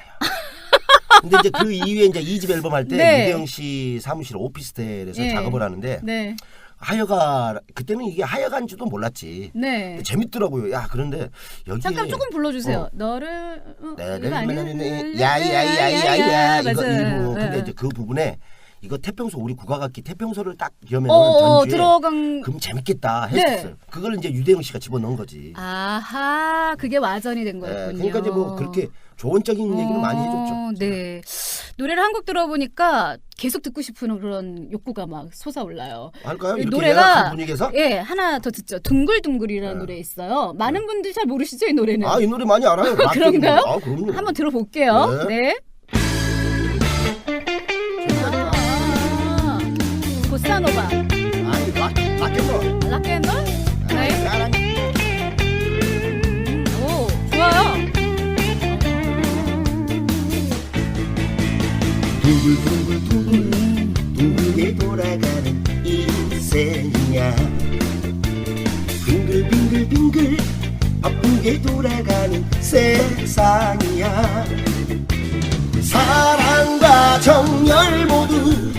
Speaker 5: 근데 이제 그 이후에 이제 2집 앨범 할 때
Speaker 1: 네.
Speaker 5: 유대영 씨 사무실 오피스텔에서
Speaker 1: 네.
Speaker 5: 작업을 하는데
Speaker 1: 네.
Speaker 5: 하여가 그때는 이게 하여간 줄도 몰랐지.
Speaker 1: 네.
Speaker 5: 근데 재밌더라고요. 야 그런데 여기
Speaker 1: 잠깐 조금 불러주세요.
Speaker 5: 어.
Speaker 1: 너를
Speaker 5: 네,
Speaker 1: 이거 아니야?
Speaker 5: 야야야야야야 이거
Speaker 1: 맞아요.
Speaker 5: 일부. 근데
Speaker 1: 네.
Speaker 5: 이제 그 부분에 이거 태평소 우리 국악악기 태평소를 딱 여면 전주에
Speaker 1: 들어간.
Speaker 5: 그럼 재밌겠다 했었어요.
Speaker 1: 네.
Speaker 5: 그걸 이제 유대영 씨가 집어넣은 거지.
Speaker 1: 아하 그게 와전이 된
Speaker 5: 네,
Speaker 1: 거였군요.
Speaker 5: 그러니까 이제 뭐 그렇게 조언적인 얘기를 많이 해줬죠.
Speaker 1: 네. 노래를 한 곡 들어보니까 계속 듣고 싶은 그런 욕구가 막 솟아올라요.
Speaker 5: 할까요?
Speaker 1: 이
Speaker 5: 이렇게
Speaker 1: 노래가
Speaker 5: 예약한 분위기에서?
Speaker 1: 예 하나 더 듣죠. 둥글둥글이라는
Speaker 5: 네.
Speaker 1: 노래 있어요. 많은 분들이 잘 모르시죠 이 노래는.
Speaker 5: 이 노래 많이 알아요.
Speaker 1: 그런가요?
Speaker 5: 그럼요.
Speaker 1: 한번 들어볼게요.
Speaker 5: 네.
Speaker 1: 네. 보사노바,
Speaker 5: 아니 락앤롤.
Speaker 1: 락앤롤. 네. 오 좋아요.
Speaker 5: 둥글게 돌아가는 인생이야. 빙글빙글빙글 바쁘게 돌아가는 세상이야. 사랑과 정열 모두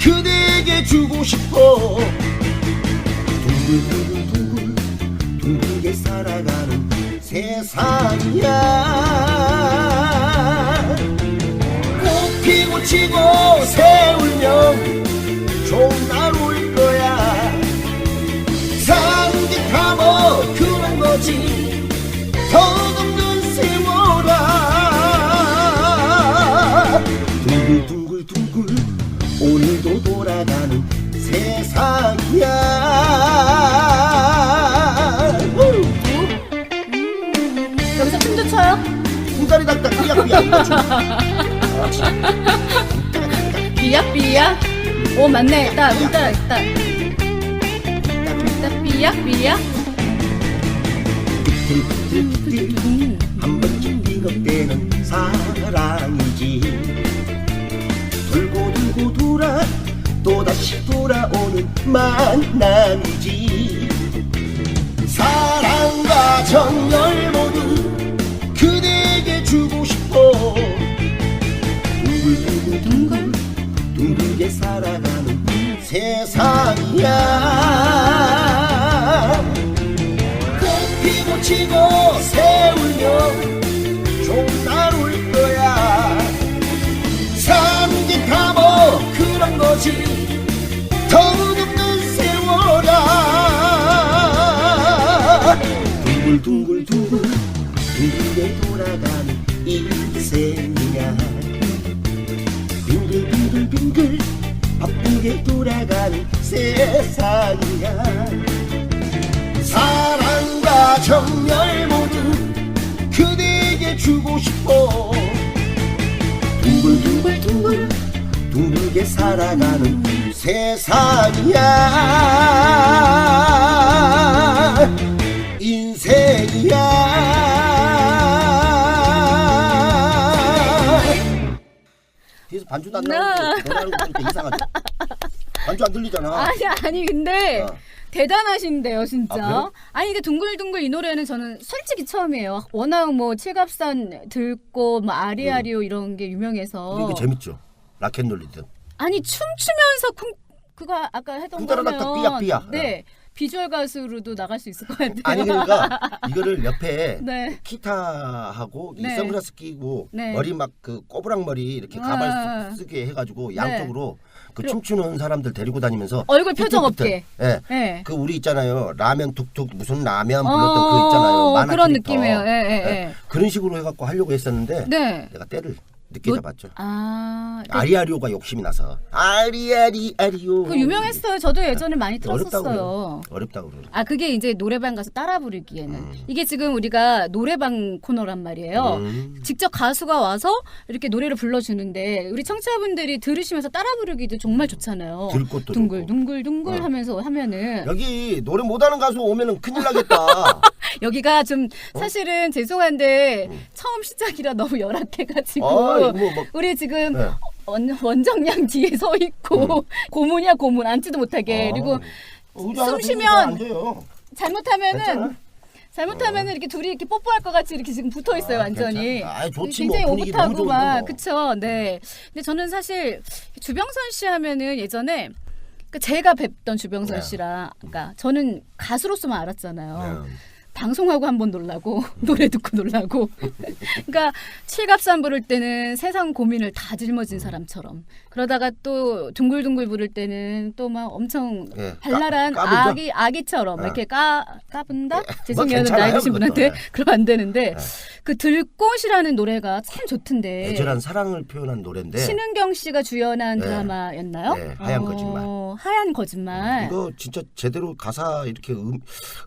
Speaker 5: 그대에게 주고 싶어. 둥글둥글 둥글게 살아가는 세상이야. 꽃 피고 치고 세울면 좋은 날 올 거야. 상기 타고 그만 오늘도 돌아가는 세상이야.
Speaker 1: 여기서 춤도 춰요?
Speaker 5: 쿵다리 닥닥 삐약삐약.
Speaker 1: 삐약. 오 맞네. 딱. 삐약.
Speaker 5: 한 번쯤 삐걱대는 사랑이지. 돌고 돌아 또다시 돌아오는 만남이지. 사랑과 정열 모두 그대에게 주고 싶어. 둥글게 살아가는 세상이야. 꽃 피고 치고 세울며 종날 올 거야. 삼계타모 그런 거지. 더없는 세월아. 둥글게 돌아가는 인생이야. 빙글 바쁘게 돌아가는 세상이야. 사랑과 정열 모두 그대에게 주고 싶어. 둥글게 살아가는 세상이야. 인생이야. 뒤에서 반주도 안 나오는데 노래하는 거 보니까 이상하죠? 반주 안 들리잖아.
Speaker 1: 아니 근데 대단하신데요 진짜.
Speaker 5: 그래요?
Speaker 1: 아니 이게 둥글둥글 이 노래는 저는 솔직히 처음이에요. 워낙 뭐 칠갑산 들꽃 뭐 아리아리오 이런 게 유명해서.
Speaker 5: 근데 이게 재밌죠? 락앤롤리든.
Speaker 1: 아니 춤추면서 그거 아까 했던
Speaker 5: 쿵따라닥닥
Speaker 1: 거면
Speaker 5: 삐약삐약.
Speaker 1: 네 비주얼 가수로도 나갈 수 있을 것 같아요.
Speaker 5: 아니 그러니까 이거를 옆에
Speaker 1: 네.
Speaker 5: 기타하고 이
Speaker 1: 네.
Speaker 5: 선글라스 끼고
Speaker 1: 네.
Speaker 5: 머리 막 그 꼬부랑 머리 이렇게 가발 쓰게 해가지고
Speaker 1: 네.
Speaker 5: 양쪽으로 그
Speaker 1: 그리고-
Speaker 5: 춤추는 사람들 데리고 다니면서
Speaker 1: 얼굴 표정
Speaker 5: 삐뚤삐뚤.
Speaker 1: 없게.
Speaker 5: 예.
Speaker 1: 네.
Speaker 5: 그 우리 있잖아요. 라면 툭툭 무슨 라면 불렀던 그 있잖아요. 만화
Speaker 1: 그런
Speaker 5: 캐릭터.
Speaker 1: 느낌이에요. 예.
Speaker 5: 예. 그런 식으로 해갖고 하려고 했었는데
Speaker 1: 네.
Speaker 5: 내가 때를 늦게
Speaker 1: 너-
Speaker 5: 잡았죠.
Speaker 1: 아,
Speaker 5: 아리아리오가 욕심이 나서 아리오.
Speaker 1: 그 유명했어요. 저도 예전에 많이
Speaker 5: 어렵다고
Speaker 1: 들었었어요.
Speaker 5: 어렵다고 그래요.
Speaker 1: 아 그게 이제 노래방 가서 따라 부르기에는 이게 지금 우리가 노래방 코너란 말이에요. 직접 가수가 와서 이렇게 노래를 불러주는데 우리 청취자분들이 들으시면서 따라 부르기도 정말 좋잖아요.
Speaker 5: 들 것도
Speaker 1: 둥글
Speaker 5: 좋고.
Speaker 1: 둥글 둥글 하면서 하면은
Speaker 5: 여기 노래 못하는 가수 오면은 큰일 나겠다.
Speaker 1: 여기가 좀 사실은 죄송한데 처음 시작이라 너무 열악해가지고
Speaker 5: 아, 뭐
Speaker 1: 우리 지금
Speaker 5: 네.
Speaker 1: 원정량 뒤에 서 있고 고문이야 고문 앉지도 못하게 그리고
Speaker 5: 의자 하나
Speaker 1: 숨
Speaker 5: 들고
Speaker 1: 쉬면
Speaker 5: 안 돼요.
Speaker 1: 잘못하면은 이렇게 둘이 이렇게 뽀뽀할 것 같이 이렇게 지금 붙어 있어요 완전히.
Speaker 5: 괜찮아. 아이, 좋지 뭐.
Speaker 1: 굉장히
Speaker 5: 분위기 너무
Speaker 1: 오붓하고
Speaker 5: 좋은데
Speaker 1: 막
Speaker 5: 뭐.
Speaker 1: 그쵸. 네. 근데 저는 사실 주병선 씨 하면은 예전에 그 제가 뵙던 주병선
Speaker 5: 네.
Speaker 1: 씨라 그러니까 저는 가수로서만 알았잖아요.
Speaker 5: 네.
Speaker 1: 방송하고 한번 놀라고 노래 듣고 놀라고 그러니까 칠갑산 부를 때는 세상 고민을 다 짊어진 사람처럼 그러다가 또 둥글둥글 부를 때는 또 막 엄청
Speaker 5: 예,
Speaker 1: 발랄한
Speaker 5: 까불죠?
Speaker 1: 아기처럼 막 이렇게 까분다 죄송해요
Speaker 5: 괜찮아요,
Speaker 1: 나이 드신 분한테
Speaker 5: 그것도.
Speaker 1: 그러면 안 되는데 그 들꽃이라는 노래가 참 좋던데
Speaker 5: 애절한 사랑을 표현한 노래인데
Speaker 1: 신은경 씨가 주연한
Speaker 5: 네.
Speaker 1: 드라마였나요?
Speaker 5: 네, 하얀 거짓말.
Speaker 1: 하얀 거짓말.
Speaker 5: 이거 진짜 제대로 가사 이렇게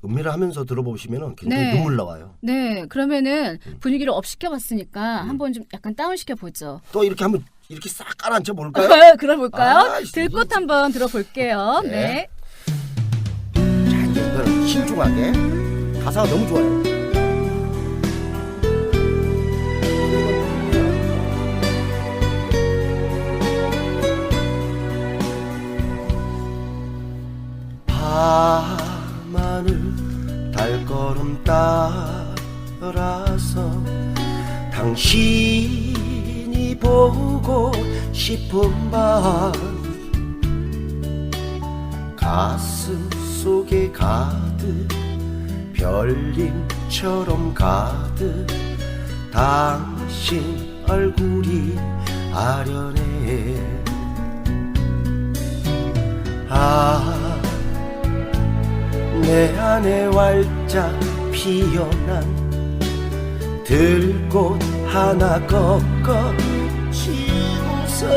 Speaker 5: 음미를 하면서 들어보시면은 굉장히
Speaker 1: 네.
Speaker 5: 눈물 나와요.
Speaker 1: 네, 그러면은 분위기를 업 시켜봤으니까 한번 좀 약간 다운 시켜보죠.
Speaker 5: 또 이렇게 한번 이렇게 싹 깔아앉혀 볼까요?
Speaker 1: 그러볼까요?
Speaker 5: 아,
Speaker 1: 들꽃 한번 들어볼게요.
Speaker 5: 네.
Speaker 1: 네.
Speaker 5: 자, 이제 이걸 신중하게 가사가 너무 좋아요. 밤하늘 달걸음 따라서 당신이 보고 싶은 밤 가슴 속에 가득 별님처럼 가득 당신 얼굴이 아련해 내 안에 활짝 피어난 들꽃 하나 꺾어 지고서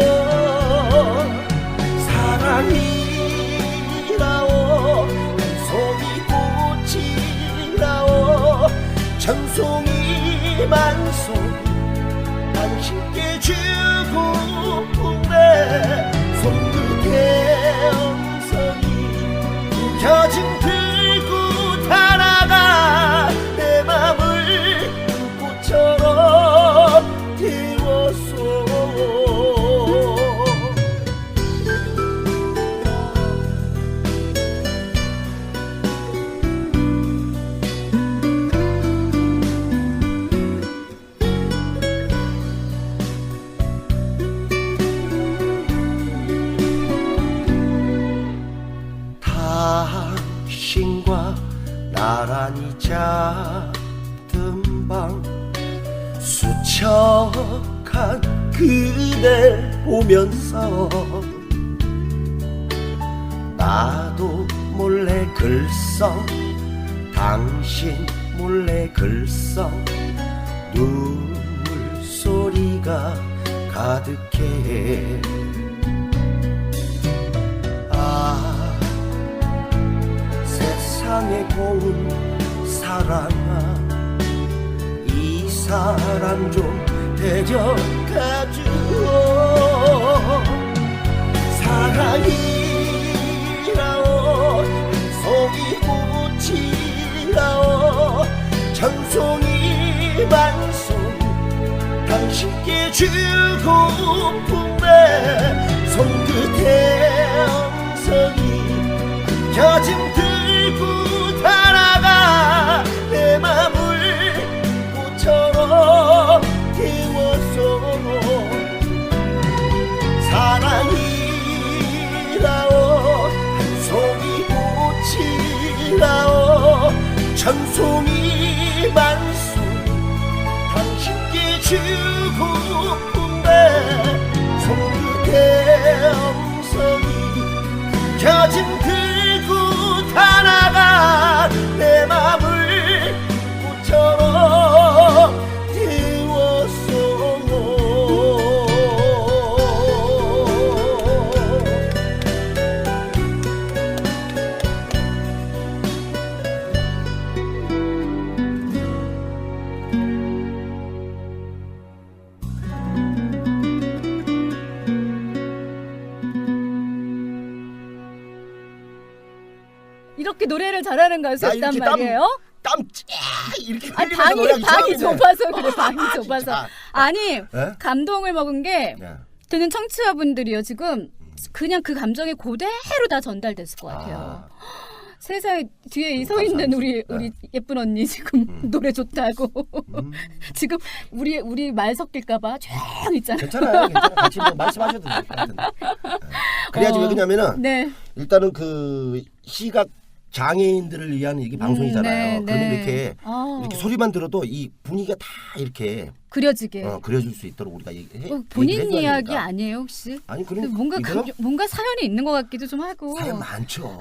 Speaker 5: 나란히 잤던 밤 수척한 그댈 보면서 나도 몰래 글썽 당신 몰래 글썽 눈물 소리가 가득해 아 세상에 고운 사랑아 이 사람 좀 데려가줘 사랑이라오 송이 꽃이라오 전송이 만송 당신께 주고픈데 손끝에 엉성이 겨짐 들고 달아가 내 맘을 꽃처럼 태웠어 사랑이라오 한 송이 꽃이라오 천송이 만송 당신께 주고픈데 손끝에 엉성이 겨짐 들고 달아가 내 맘을 꽃처럼 태웠어
Speaker 1: 이렇게 노래를 잘하는 가수였단
Speaker 5: 이렇게
Speaker 1: 말이에요?
Speaker 5: 땀 이렇게
Speaker 1: 아니
Speaker 5: 흘리면서 노래하기
Speaker 1: 방이
Speaker 5: 시작했네.
Speaker 1: 좁아서 그래 방이 좁아서
Speaker 5: 진짜.
Speaker 1: 아니
Speaker 5: 예?
Speaker 1: 감동을 먹은 게
Speaker 5: 네.
Speaker 1: 듣는 청취자분들이요 지금 그냥 그 감정이 그대로 다 전달됐을 것 같아요. 세상에 뒤에 이 서 있는
Speaker 5: 감사합니다.
Speaker 1: 우리 예쁜 언니 지금 노래 좋다고 지금 우리 말 섞일까봐 조용 있잖아.
Speaker 5: 괜찮아요. 같이 뭐 말씀하셔도 돼요. 그래야지 왜 그러냐면은
Speaker 1: 네.
Speaker 5: 일단은 그 시각 장애인들을 위한 이게 방송이잖아요.
Speaker 1: 네,
Speaker 5: 그러면
Speaker 1: 네.
Speaker 5: 이렇게 소리만 들어도 이 분위기가 다 이렇게
Speaker 1: 그려지게.
Speaker 5: 그려줄 수 있도록 우리가
Speaker 1: 본인
Speaker 5: 얘기를 해줘야
Speaker 1: 이야기
Speaker 5: 되니까.
Speaker 1: 아니에요 혹시?
Speaker 5: 아니 그럼
Speaker 1: 뭔가 사연이 있는 것 같기도 좀 하고.
Speaker 5: 사연 많죠.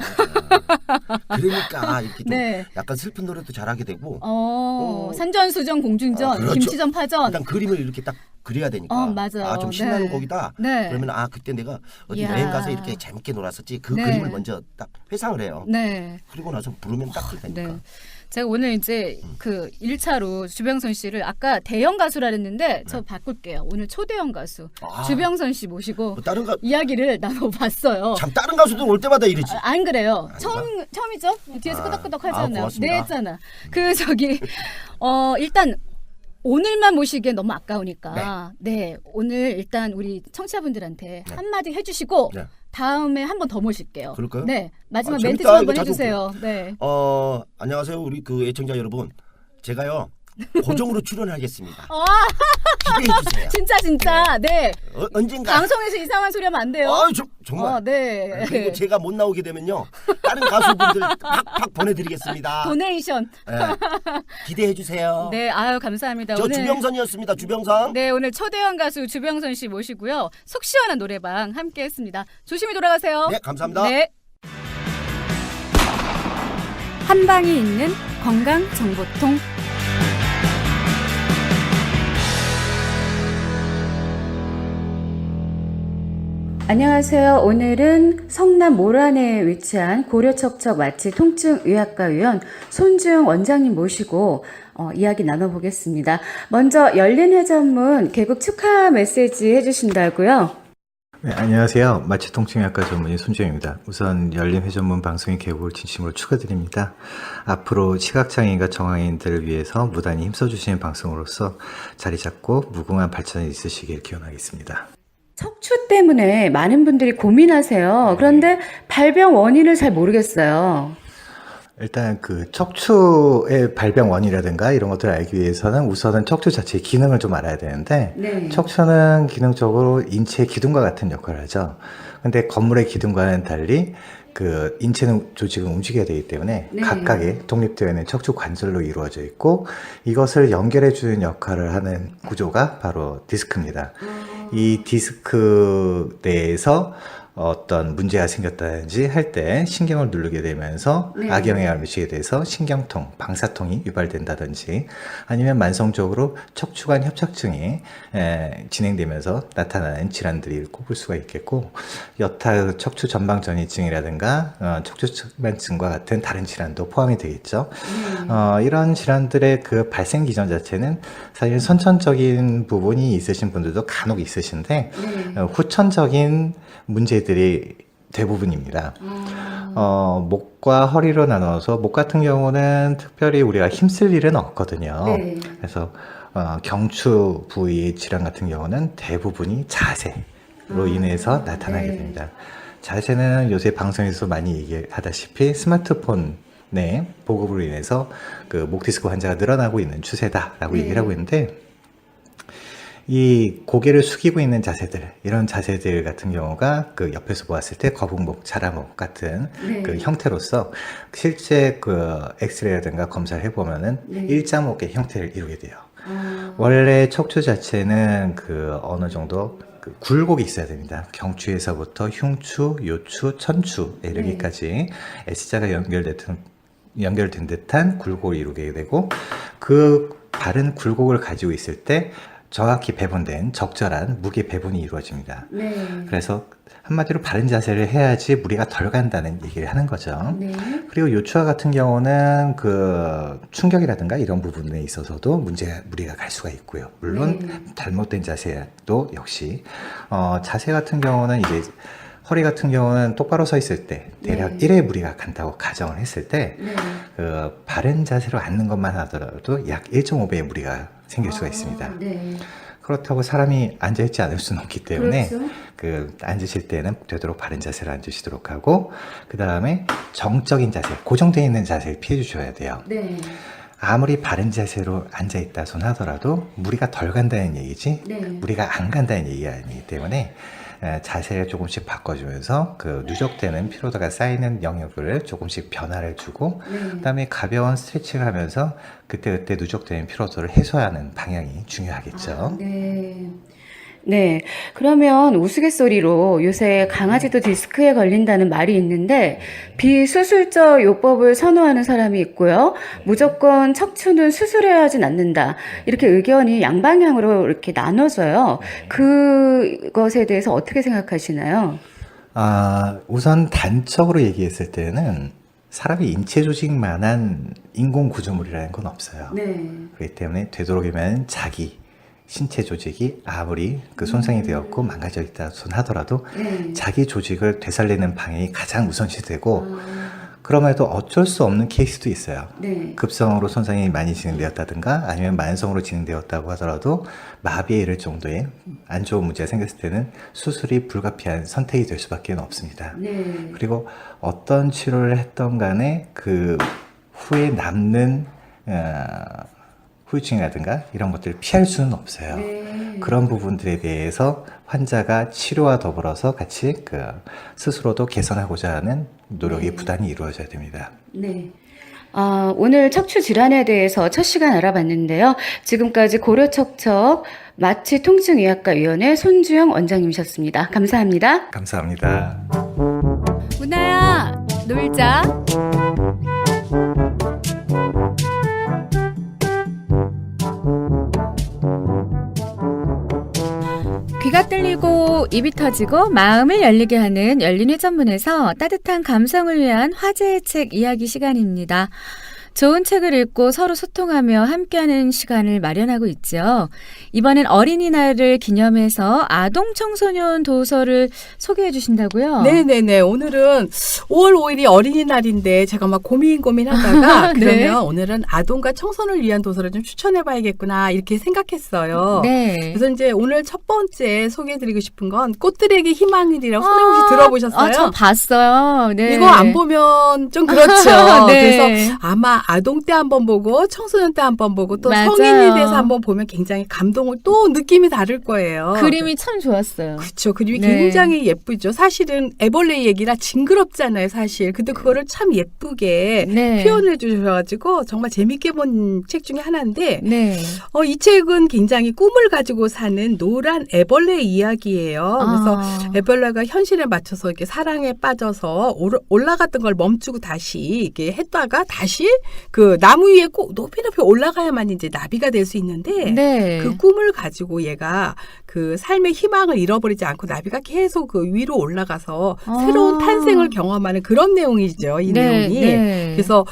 Speaker 5: 그러니까 이렇게 좀
Speaker 1: 네.
Speaker 5: 약간 슬픈 노래도 잘하게 되고
Speaker 1: 산전수전 공중전
Speaker 5: 그렇죠.
Speaker 1: 김치전 파전.
Speaker 5: 일단 그림을 이렇게 딱 그려야 되니까
Speaker 1: 맞아요.
Speaker 5: 좀 신나는
Speaker 1: 네.
Speaker 5: 곡이다.
Speaker 1: 네.
Speaker 5: 그러면 그때 내가 어디
Speaker 1: 이야.
Speaker 5: 여행 가서 이렇게 재밌게 놀았었지. 그
Speaker 1: 네.
Speaker 5: 그림을 먼저 딱 회상을 해요.
Speaker 1: 네.
Speaker 5: 그리고 나서 부르면 딱 되니까.
Speaker 1: 네. 제가 오늘 이제 그 1차로 주병선 씨를 아까 대형 가수라 그랬는데 저 바꿀게요. 오늘 초대형 가수 주병선 씨 모시고
Speaker 5: 뭐 다른
Speaker 1: 이야기를 나눠봤어요.
Speaker 5: 참 다른 가수들 올 때마다 이러지.
Speaker 1: 안 그래요.
Speaker 5: 아닌가?
Speaker 1: 처음이죠? 뒤에서 끄덕끄덕 하잖아요.
Speaker 5: 고맙습니다.
Speaker 1: 네 했잖아. 그 저기 일단 오늘만 모시기엔 너무 아까우니까 네 오늘 일단 우리 청취자분들한테
Speaker 5: 네.
Speaker 1: 한마디 해주시고
Speaker 5: 네.
Speaker 1: 다음에 한 번 더 모실게요.
Speaker 5: 그럴까요?
Speaker 1: 네 마지막
Speaker 5: 재밌다.
Speaker 1: 멘트 좀 한번
Speaker 5: 이거 자주
Speaker 1: 해주세요. 네.
Speaker 5: 안녕하세요 우리 그 애청자 여러분. 제가요 고정으로 출연하겠습니다. 기대해 주세요.
Speaker 1: 진짜 네.
Speaker 5: 언젠가.
Speaker 1: 방송에서 이상한 소리 하면 안 돼요.
Speaker 5: 정말.
Speaker 1: 네.
Speaker 5: 그리고 제가 못 나오게 되면요 다른 가수분들 팍팍 보내드리겠습니다.
Speaker 1: 도네이션.
Speaker 5: 네. 기대해 주세요.
Speaker 1: 네, 아유 감사합니다.
Speaker 5: 저
Speaker 1: 오늘
Speaker 5: 주병선이었습니다. 주병선.
Speaker 1: 네, 오늘 초대형 가수 주병선 씨 모시고요. 속 시원한 노래방 함께했습니다. 조심히 돌아가세요.
Speaker 5: 네, 감사합니다.
Speaker 1: 네. 한 방이 있는 건강 정보통. 안녕하세요. 오늘은 성남 모란에 위치한 고려척척 마취 통증의학과 의원 손주영 원장님 모시고 이야기 나눠보겠습니다. 먼저 열린 회전문 개국 축하 메시지 해주신다고요?
Speaker 6: 네, 안녕하세요. 마취통증의학과 전문의 손주영입니다. 우선 열린 회전문 방송의 개국을 진심으로 축하드립니다. 앞으로 시각장애인과 정황인들을 위해서 무단히 힘써주시는 방송으로서 자리 잡고 무궁한 발전이 있으시길 기원하겠습니다.
Speaker 1: 척추 때문에 많은 분들이 고민하세요. 그런데 발병 원인을 잘 모르겠어요.
Speaker 6: 일단 그 척추의 발병 원인이라든가 이런 것들을 알기 위해서는 우선은 척추 자체의 기능을 좀 알아야 되는데
Speaker 1: 네.
Speaker 6: 척추는 기능적으로 인체의 기둥과 같은 역할을 하죠. 근데 건물의 기둥과는 달리 그 인체는 조직은 움직여야 되기 때문에
Speaker 1: 네.
Speaker 6: 각각의 독립되어 있는 척추 관절로 이루어져 있고 이것을 연결해 주는 역할을 하는 구조가 바로 디스크입니다. 이 디스크 내에서 어떤 문제가 생겼다든지 할 때 신경을 누르게 되면서
Speaker 1: 네.
Speaker 6: 악영향을 미치게 돼서 신경통, 방사통이 유발된다든지 아니면 만성적으로 척추관 협착증이 진행되면서 나타나는 질환들을 꼽을 수가 있겠고 여타 척추 전방전이증이라든가 척추 측만증과 같은 다른 질환도 포함이 되겠죠. 이런 질환들의 그 발생 기전 자체는 사실 선천적인 부분이 있으신 분들도 간혹 있으신데 후천적인 문제들이 대부분입니다. 목과 허리로 나눠서 목 같은 경우는 특별히 우리가 힘쓸 일은 없거든요.
Speaker 1: 네.
Speaker 6: 그래서 경추 부위의 질환 같은 경우는 대부분이 자세로 인해서 나타나게
Speaker 1: 네.
Speaker 6: 됩니다. 자세는 요새 방송에서 많이 얘기하다시피 스마트폰의 보급으로 인해서 그 목 디스크 환자가 늘어나고 있는 추세다라고
Speaker 1: 네.
Speaker 6: 얘기를 하고 있는데 이 고개를 숙이고 있는 자세들, 이런 자세들 같은 경우가 그 옆에서 보았을 때 거북목, 자라목 같은
Speaker 1: 네.
Speaker 6: 그 형태로서 실제 그 엑스레이라든가 검사를 해보면은
Speaker 1: 네.
Speaker 6: 일자목의 형태를 이루게 돼요. 원래 척추 자체는 그 어느 정도 그 굴곡이 있어야 됩니다. 경추에서부터 흉추, 요추, 천추에 이르기까지 S자가 연결된 듯한 굴곡을 이루게 되고 그 바른 굴곡을 가지고 있을 때 정확히 배분된 적절한 무게 배분이 이루어집니다.
Speaker 1: 네.
Speaker 6: 그래서 한마디로 바른 자세를 해야지 무리가 덜 간다는 얘기를 하는 거죠.
Speaker 1: 네.
Speaker 6: 그리고 요추와 같은 경우는 그 충격이라든가 이런 부분에 있어서도 무리가 갈 수가 있고요. 물론
Speaker 1: 네.
Speaker 6: 잘못된 자세도 역시 자세 같은 경우는 이제 허리 같은 경우는 똑바로 서 있을 때 대략
Speaker 1: 네.
Speaker 6: 1회 무리가 간다고 가정을 했을 때
Speaker 1: 네.
Speaker 6: 그 바른 자세로 앉는 것만 하더라도 약 1.5배의 무리가 생길 수가 있습니다.
Speaker 1: 네.
Speaker 6: 그렇다고 사람이 앉아있지 않을 수는 없기 때문에
Speaker 1: 그렇죠.
Speaker 6: 그 앉으실 때는 되도록 바른 자세로 앉으시도록 하고 그 다음에 정적인 자세, 고정되어 있는 자세를 피해 주셔야 돼요.
Speaker 1: 네.
Speaker 6: 아무리 바른 자세로 앉아있다 손 하더라도 무리가 덜 간다는 얘기지
Speaker 1: 네.
Speaker 6: 무리가 안 간다는 얘기가 아니기 때문에 자세를 조금씩 바꿔주면서 그 누적되는 피로도가 쌓이는 영역을 조금씩 변화를 주고
Speaker 1: 네.
Speaker 6: 그다음에 가벼운 스트레칭을 하면서 그때그때 누적되는 피로도를 해소하는 방향이 중요하겠죠.
Speaker 1: 네. 네. 그러면 우스갯소리로 요새 강아지도 디스크에 걸린다는 말이 있는데 비수술적 요법을 선호하는 사람이 있고요. 무조건 척추는 수술해야 하진 않는다. 이렇게 의견이 양방향으로 이렇게 나눠져요. 그것에 대해서 어떻게 생각하시나요?
Speaker 6: 우선 단적으로 얘기했을 때는 사람의 인체 조직만한 인공 구조물이라는 건 없어요.
Speaker 1: 네.
Speaker 6: 그렇기 때문에 되도록이면 자기 신체 조직이 아무리 그 손상이 되었고 망가져 있다 손 하더라도
Speaker 1: 네.
Speaker 6: 자기 조직을 되살리는 방향이 가장 우선시되고 그럼에도 어쩔 수 없는 케이스도 있어요.
Speaker 1: 네.
Speaker 6: 급성으로 손상이 많이 진행되었다든가 아니면 만성으로 진행되었다고 하더라도 마비에 이를 정도의 안 좋은 문제가 생겼을 때는 수술이 불가피한 선택이 될 수밖에 없습니다.
Speaker 1: 네.
Speaker 6: 그리고 어떤 치료를 했던 간에 그 후에 남는 후유증이라든가 이런 것들을 피할 수는 없어요.
Speaker 1: 네.
Speaker 6: 그런 부분들에 대해서 환자가 치료와 더불어서 같이 그 스스로도 개선하고자 하는 노력이 부단히 이루어져야 됩니다.
Speaker 1: 네. 오늘 척추 질환에 대해서 첫 시간 알아봤는데요. 지금까지 고려척척 마취통증의학과위원회 손주영 원장님이셨습니다. 감사합니다.
Speaker 6: 감사합니다.
Speaker 1: 문아야, 놀자. 귀가 뚫리고 입이 터지고 마음을 열리게 하는 열린의 전문에서 따뜻한 감성을 위한 화제의 책 이야기 시간입니다. 좋은 책을 읽고 서로 소통하며 함께하는 시간을 마련하고 있죠. 이번엔 어린이날을 기념해서 아동 청소년 도서를 소개해 주신다고요?
Speaker 3: 네네네. 오늘은 5월 5일이 어린이날인데 제가 막 고민하다가
Speaker 1: 네.
Speaker 3: 그러면 오늘은 아동과 청소년을 위한 도서를 좀 추천해봐야겠구나 이렇게 생각했어요.
Speaker 1: 네.
Speaker 3: 그래서 이제 오늘 첫 번째 소개해드리고 싶은 건 꽃들에게 희망이라고 선생님 혹시 들어보셨어요?
Speaker 1: 저 봤어요. 네.
Speaker 3: 이거 안 보면 좀 그렇죠.
Speaker 1: 네.
Speaker 3: 그래서 아마 우리가 아동 때 한번 보고 청소년 때 한번 보고 또
Speaker 1: 맞아요.
Speaker 3: 성인이 돼서 한번 보면 굉장히 감동을 또 느낌이 다를 거예요.
Speaker 1: 그림이 참 좋았어요.
Speaker 3: 그렇죠. 그림이
Speaker 1: 네.
Speaker 3: 굉장히 예쁘죠. 사실은 애벌레 얘기라 징그럽잖아요, 사실. 근데 그거를 참 예쁘게
Speaker 1: 네.
Speaker 3: 표현해 주셔가지고 정말 재밌게 본 책 중에 하나인데
Speaker 1: 네.
Speaker 3: 이 책은 굉장히 꿈을 가지고 사는 노란 애벌레 이야기예요. 그래서
Speaker 1: 아.
Speaker 3: 애벌레가 현실에 맞춰서 이렇게 사랑에 빠져서 올라갔던 걸 멈추고 다시 이렇게 했다가 다시 그 나무 위에 꼭 높이 올라가야만 이제 나비가 될 수 있는데
Speaker 1: 네.
Speaker 3: 그 꿈을 가지고 얘가 그 삶의 희망을 잃어버리지 않고 나비가 계속 그 위로 올라가서
Speaker 1: 아.
Speaker 3: 새로운 탄생을 경험하는 그런 내용이죠. 이
Speaker 1: 네,
Speaker 3: 내용이.
Speaker 1: 네.
Speaker 3: 그래서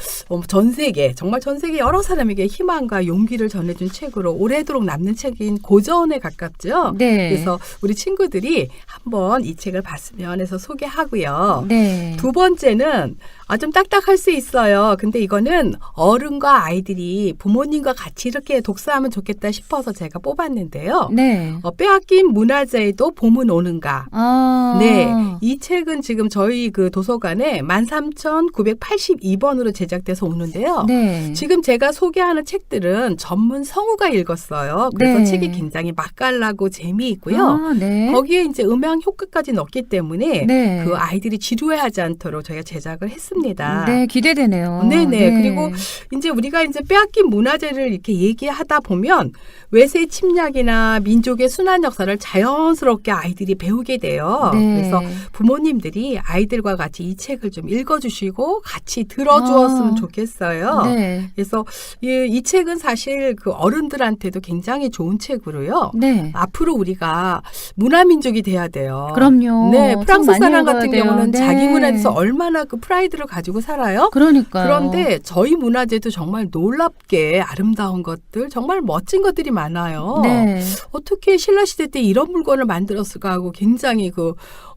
Speaker 3: 전 세계 정말 전 세계 여러 사람에게 희망과 용기를 전해준 책으로 오래도록 남는 책인 고전에 가깝죠.
Speaker 1: 네.
Speaker 3: 그래서 우리 친구들이 한번 이 책을 봤으면 해서 소개하고요.
Speaker 1: 네.
Speaker 3: 두 번째는 좀 딱딱할 수 있어요. 근데 이거는 어른과 아이들이 부모님과 같이 이렇게 독서하면 좋겠다 싶어서 제가 뽑았는데요.
Speaker 1: 네.
Speaker 3: 빼앗긴 문화재에도 봄은 오는가.
Speaker 1: 아.
Speaker 3: 네. 이 책은 지금 저희 그 도서관에 13,982번으로 제작돼서 오는데요.
Speaker 1: 네.
Speaker 3: 지금 제가 소개하는 책들은 전문 성우가 읽었어요. 그래서
Speaker 1: 네.
Speaker 3: 책이 굉장히 맛깔나고 재미있고요.
Speaker 1: 아, 네.
Speaker 3: 거기에 이제 음향 효과까지 넣기 때문에
Speaker 1: 네.
Speaker 3: 그 아이들이 지루해하지 않도록 저희가 제작을 했습니다.
Speaker 1: 네, 기대되네요.
Speaker 3: 네네. 그리고 이제 우리가 이제 빼앗긴 문화재를 이렇게 얘기하다 보면 외세 침략이나 민족의 순환 역사를 자연스럽게 아이들이 배우게 돼요.
Speaker 1: 네.
Speaker 3: 그래서 부모님들이 아이들과 같이 이 책을 좀 읽어주시고 같이 들어주었으면
Speaker 1: 아.
Speaker 3: 좋겠어요.
Speaker 1: 네.
Speaker 3: 그래서 이 책은 사실 그 어른들한테도 굉장히 좋은 책으로요.
Speaker 1: 네.
Speaker 3: 앞으로 우리가 문화민족이 돼야 돼요.
Speaker 1: 그럼요.
Speaker 3: 네,
Speaker 1: 참
Speaker 3: 프랑스
Speaker 1: 많이
Speaker 3: 사람
Speaker 1: 읽어야
Speaker 3: 같은
Speaker 1: 돼요.
Speaker 3: 경우는
Speaker 1: 네.
Speaker 3: 자기 문화에 대해서 얼마나 그 프라이드를 가지고 살아요.
Speaker 1: 그러니까요.
Speaker 3: 그런데 저희 문화재도 정말 놀랍게 아름다운 것들, 정말 멋진 것들이 많아요.
Speaker 1: 네.
Speaker 3: 어떻게 신라시대 때 이런 물건을 만들었을까 하고 굉장히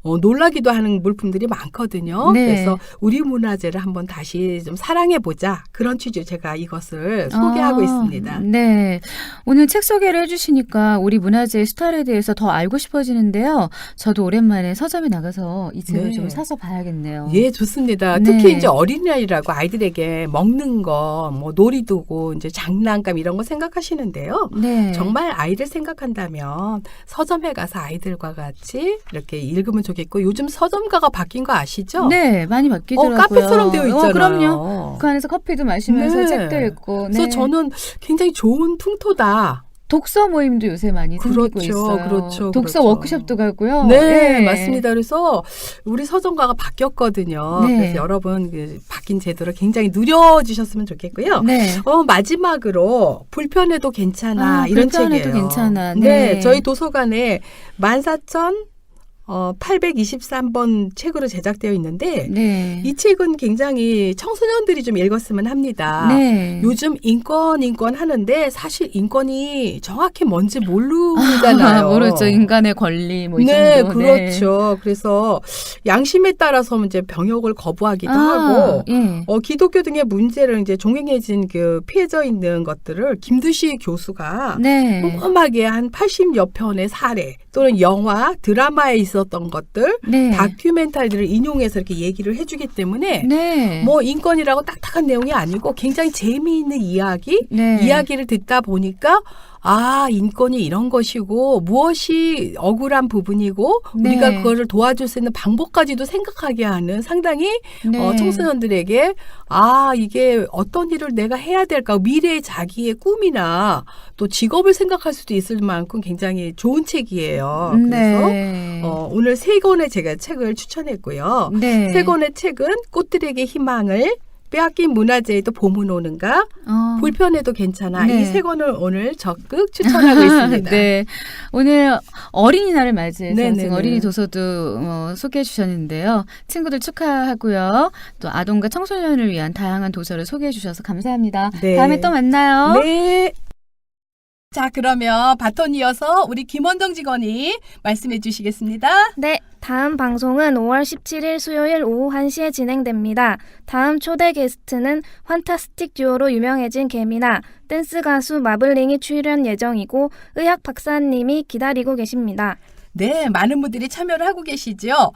Speaker 3: 놀라기도 하는 물품들이 많거든요.
Speaker 1: 네.
Speaker 3: 그래서 우리 문화재를 한번 다시 좀 사랑해보자. 그런 취지로 제가 이것을 소개하고
Speaker 1: 아,
Speaker 3: 있습니다.
Speaker 1: 네. 오늘 책 소개를 해주시니까 우리 문화재의 스타일에 대해서 더 알고 싶어지는데요. 저도 오랜만에 서점에 나가서 이 책을
Speaker 3: 네.
Speaker 1: 좀 사서 봐야겠네요.
Speaker 3: 예, 좋습니다.
Speaker 1: 네.
Speaker 3: 특히 이제 어린이날이라고 아이들에게 먹는 거, 뭐 놀이도구, 이제 장난감 이런 거 생각하시는데요.
Speaker 1: 네.
Speaker 3: 정말 아이를 생각한다면 서점에 가서 아이들과 같이 이렇게 읽으면 좋겠고 요즘 서점가가 바뀐 거 아시죠?
Speaker 1: 네, 많이 바뀌더라고요.
Speaker 3: 카페처럼 되어 있잖아요.
Speaker 1: 그럼요. 그 안에서 커피도 마시면서
Speaker 3: 네.
Speaker 1: 책도 읽고. 네.
Speaker 3: 그래서 저는 굉장히 좋은 풍토다.
Speaker 1: 독서 모임도 요새 많이 생기고
Speaker 3: 그렇죠,
Speaker 1: 있어요.
Speaker 3: 그렇죠,
Speaker 1: 독서
Speaker 3: 그렇죠.
Speaker 1: 워크숍도 가고요.
Speaker 3: 네, 맞습니다. 그래서 우리 서점가가 바뀌었거든요.
Speaker 1: 네.
Speaker 3: 그래서 여러분 그 바뀐 제도를 굉장히 누려주셨으면 좋겠고요.
Speaker 1: 네.
Speaker 3: 마지막으로 불편해도 괜찮아 이런
Speaker 1: 불편해도
Speaker 3: 책이에요.
Speaker 1: 괜찮아.
Speaker 3: 네.
Speaker 1: 네.
Speaker 3: 저희 도서관에 14,823번 책으로 제작되어 있는데
Speaker 1: 네.
Speaker 3: 이 책은 굉장히 청소년들이 좀 읽었으면 합니다.
Speaker 1: 네.
Speaker 3: 요즘 인권 하는데 사실 인권이 정확히 뭔지 모르잖아요.
Speaker 1: 모르죠. 인간의 권리 뭐 이
Speaker 3: 네,
Speaker 1: 정도.
Speaker 3: 그렇죠. 그래서 양심에 따라서 이제 병역을 거부하기도 하고
Speaker 1: 예.
Speaker 3: 기독교 등의 문제를 이제 종행해진 그 피해져 있는 것들을 김두시 교수가
Speaker 1: 네.
Speaker 3: 꼼꼼하게 한 80여 편의 사례 또는 영화, 드라마에 있었던 것들,
Speaker 1: 네.
Speaker 3: 다큐멘터리들을 인용해서 이렇게 얘기를 해주기 때문에
Speaker 1: 네.
Speaker 3: 뭐 인권이라고 딱딱한 내용이 아니고 굉장히 재미있는 이야기,
Speaker 1: 네.
Speaker 3: 이야기를 듣다 보니까 인권이 이런 것이고 무엇이 억울한 부분이고
Speaker 1: 네.
Speaker 3: 우리가 그거를 도와줄 수 있는 방법까지도 생각하게 하는 상당히
Speaker 1: 네.
Speaker 3: 청소년들에게 이게 어떤 일을 내가 해야 될까 미래의 자기의 꿈이나 또 직업을 생각할 수도 있을 만큼 굉장히 좋은 책이에요. 그래서
Speaker 1: 네.
Speaker 3: 오늘 세 권의 제가 책을 추천했고요.
Speaker 1: 네.
Speaker 3: 세 권의 책은 꽃들에게 희망을, 빼앗긴 문화재에도 봄은 오는가, 불편해도 괜찮아.
Speaker 1: 네.
Speaker 3: 이 세 권을 오늘 적극 추천하고 있습니다.
Speaker 1: 네. 오늘 어린이날을 맞이해서
Speaker 3: 네네네.
Speaker 1: 지금 어린이 도서도 소개해 주셨는데요. 친구들 축하하고요. 또 아동과 청소년을 위한 다양한 도서를 소개해 주셔서 감사합니다.
Speaker 3: 네.
Speaker 1: 다음에 또 만나요.
Speaker 3: 네. 자, 그러면 바톤 이어서 우리 김원정 직원이 말씀해 주시겠습니다.
Speaker 7: 네, 다음 방송은 5월 17일 수요일 오후 1시에 진행됩니다. 다음 초대 게스트는 환타스틱 듀오로 유명해진 개미나 댄스 가수 마블링이 출연 예정이고 의학 박사님이 기다리고 계십니다.
Speaker 3: 네, 많은 분들이 참여를 하고 계시죠.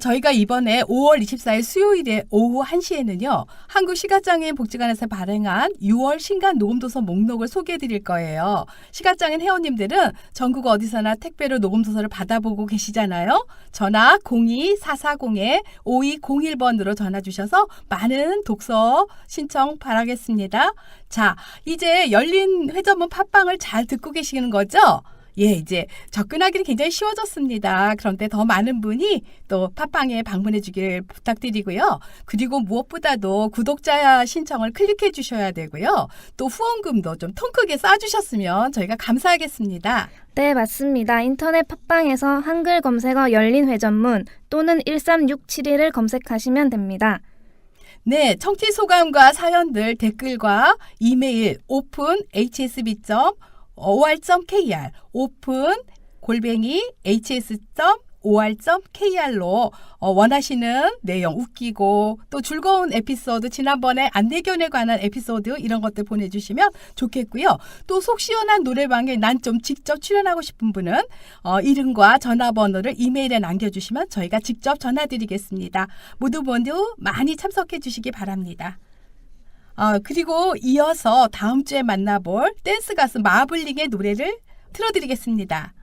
Speaker 3: 저희가 이번에 5월 24일 수요일에 오후 1시에는요. 한국시각장애인 복지관에서 발행한 6월 신간 녹음도서 목록을 소개해 드릴 거예요. 시각장애인 회원님들은 전국 어디서나 택배로 녹음도서를 받아보고 계시잖아요. 전화 02-440-5201번으로 전화 주셔서 많은 독서 신청 바라겠습니다. 자, 이제 열린 회전문 팟빵을 잘 듣고 계시는 거죠? 예, 이제 접근하기는 굉장히 쉬워졌습니다. 그런데 더 많은 분이 또 팟빵에 방문해 주길 부탁드리고요. 그리고 무엇보다도 구독자 신청을 클릭해 주셔야 되고요. 또 후원금도 좀 통 크게 쏴주셨으면 저희가 감사하겠습니다.
Speaker 7: 네, 맞습니다. 인터넷 팟빵에서 한글 검색어 열린 회전문 또는 13671을 검색하시면 됩니다.
Speaker 3: 네, 청취 소감과 사연들 댓글과 이메일 open@hsb.or.kr open@hs.or.kr로 원하시는 내용, 웃기고 또 즐거운 에피소드, 지난번에 안내견에 관한 에피소드 이런 것들 보내주시면 좋겠고요. 또 속 시원한 노래방에 난 좀 직접 출연하고 싶은 분은 이름과 전화번호를 이메일에 남겨주시면 저희가 직접 전화드리겠습니다. 모두 많이 참석해 주시기 바랍니다. 그리고 이어서 다음 주에 만나볼 댄스 가수 마블링의 노래를 틀어드리겠습니다.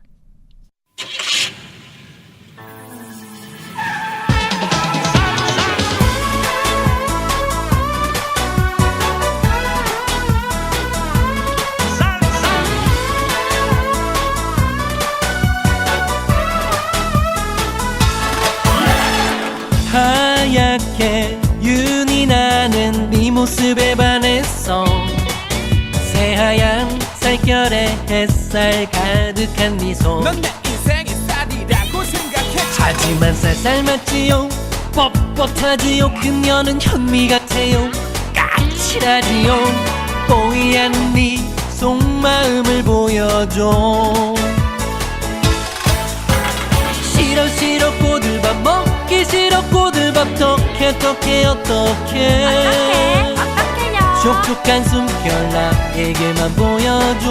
Speaker 8: 하얗게 윤이 나는 네 모습에 반했어. 새하얀 살결에 햇살 가득한 미소.
Speaker 9: 넌 내 인생의 쌀이라고 생각해.
Speaker 8: 하지만 쌀쌀 맞지요, 뻣뻣하지요. 그녀는 현미 같아요, 까칠하지요. 뽀얀 네 속마음을 보여줘. 싫어 싫어 꼬들밥 먹기 싫어 꼬들밥 어떡해 촉촉한 숨결 나에게만 보여줘.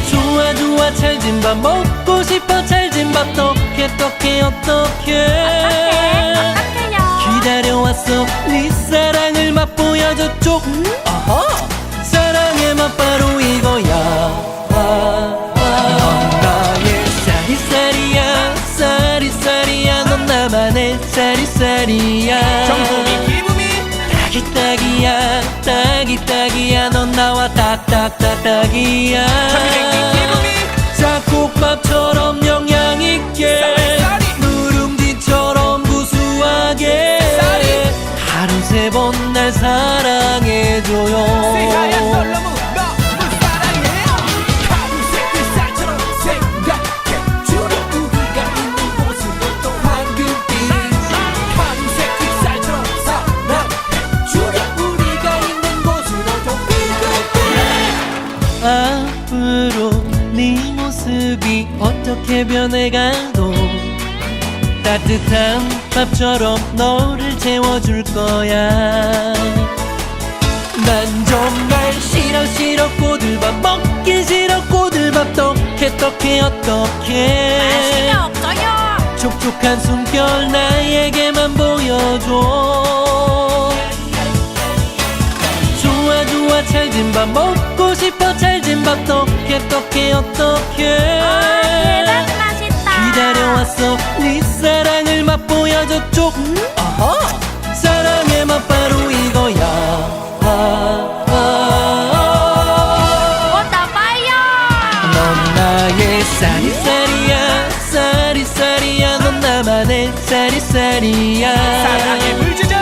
Speaker 8: 좋아 좋아 찰진밥 먹고 싶어 찰진밥 어떡해 기다려왔어 네 사랑을 맛보여줘 쪽. 사랑의 맛 바로 이거야. 쌀이쌀이야 넌 나만의 쌀이쌀이야.
Speaker 9: 정품이 기분이
Speaker 8: 딱이야 넌 나와 딱이야. 잡곡밥처럼 영양있게 누룽지처럼 구수하게 하루 3번 날 사랑해줘요.
Speaker 9: 새하얀 솔로몬 너무 사랑해. 하루색 햇살처럼 생각해 주려 우리가 있는 곳으로 또 황금빛. 하루색 햇살처럼 사랑해 주려 우리가 있는 곳으로 또 핑크빛.
Speaker 8: 앞으로 네 모습이 어떻게 변해가도 따뜻한 밥처럼 너를 채워줄 거야. 난 정말 싫어 꼬들밥 먹기 싫어 꼬들밥 어떡해
Speaker 7: 맛이 없어요.
Speaker 8: 촉촉한 숨결 나에게만 보여줘. 좋아 찰진밥 먹고 싶어 찰진밥 어떡해
Speaker 7: 대박 맛있다.
Speaker 8: 기다려왔어 네 사랑을 맛보여줘 쪽. 사랑의 맛 바로 이거야. 넌 나의 쌀이쌀이야 넌 나만의 쌀이쌀이야.
Speaker 9: 사랑의 물주전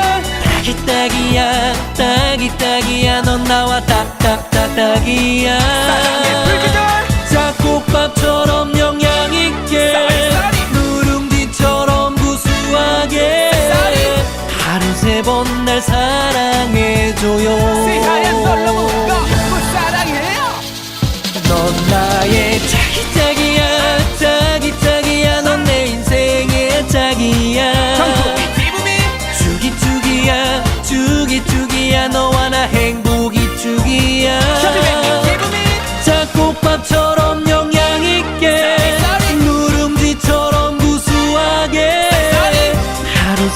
Speaker 8: 딱이야 넌 나와 딱이야.
Speaker 9: 사랑의 물주전
Speaker 8: 잡곡밥처럼 영양있게 누룽지처럼 구수하게 하루 3번 날 사랑해줘요.
Speaker 9: 새하얀 솔로몬 너무 사랑해요.
Speaker 8: 넌 나의 짝이야 넌 내 인생의 짝이야.
Speaker 9: 정품이 기분이
Speaker 8: 쭉이야 너와 나 행복이 쭉이야.
Speaker 9: 기분이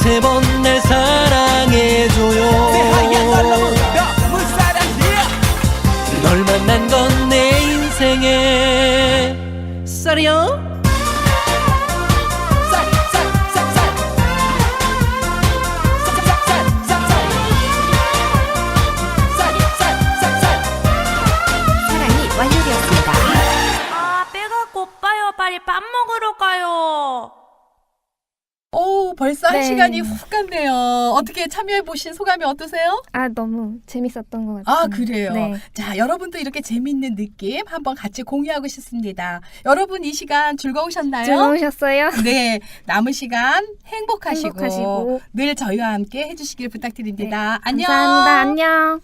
Speaker 8: 제법 날 사랑해줘요.
Speaker 9: 내 하얀 널 너무 사랑해.
Speaker 8: 널 만난 건 내 인생의 쌀이야.
Speaker 4: 사랑이 완료되었습니다.
Speaker 10: 아, 배가 고파요. 빨리 밥 먹으러 가요.
Speaker 3: 오, 벌써 한
Speaker 7: 네.
Speaker 3: 시간이 훅 갔네요. 어떻게 참여해 보신 소감이 어떠세요?
Speaker 7: 아, 너무 재밌었던 것 같아요.
Speaker 3: 아, 그래요.
Speaker 7: 네.
Speaker 3: 자, 여러분도 이렇게 재밌는 느낌 한번 같이 공유하고 싶습니다. 여러분 이 시간 즐거우셨나요?
Speaker 7: 즐거우셨어요?
Speaker 3: 네, 남은 시간 행복하시고,
Speaker 7: 행복하시고.
Speaker 3: 늘 저희와 함께 해주시길 부탁드립니다. 안녕.
Speaker 7: 감사합니다. 안녕.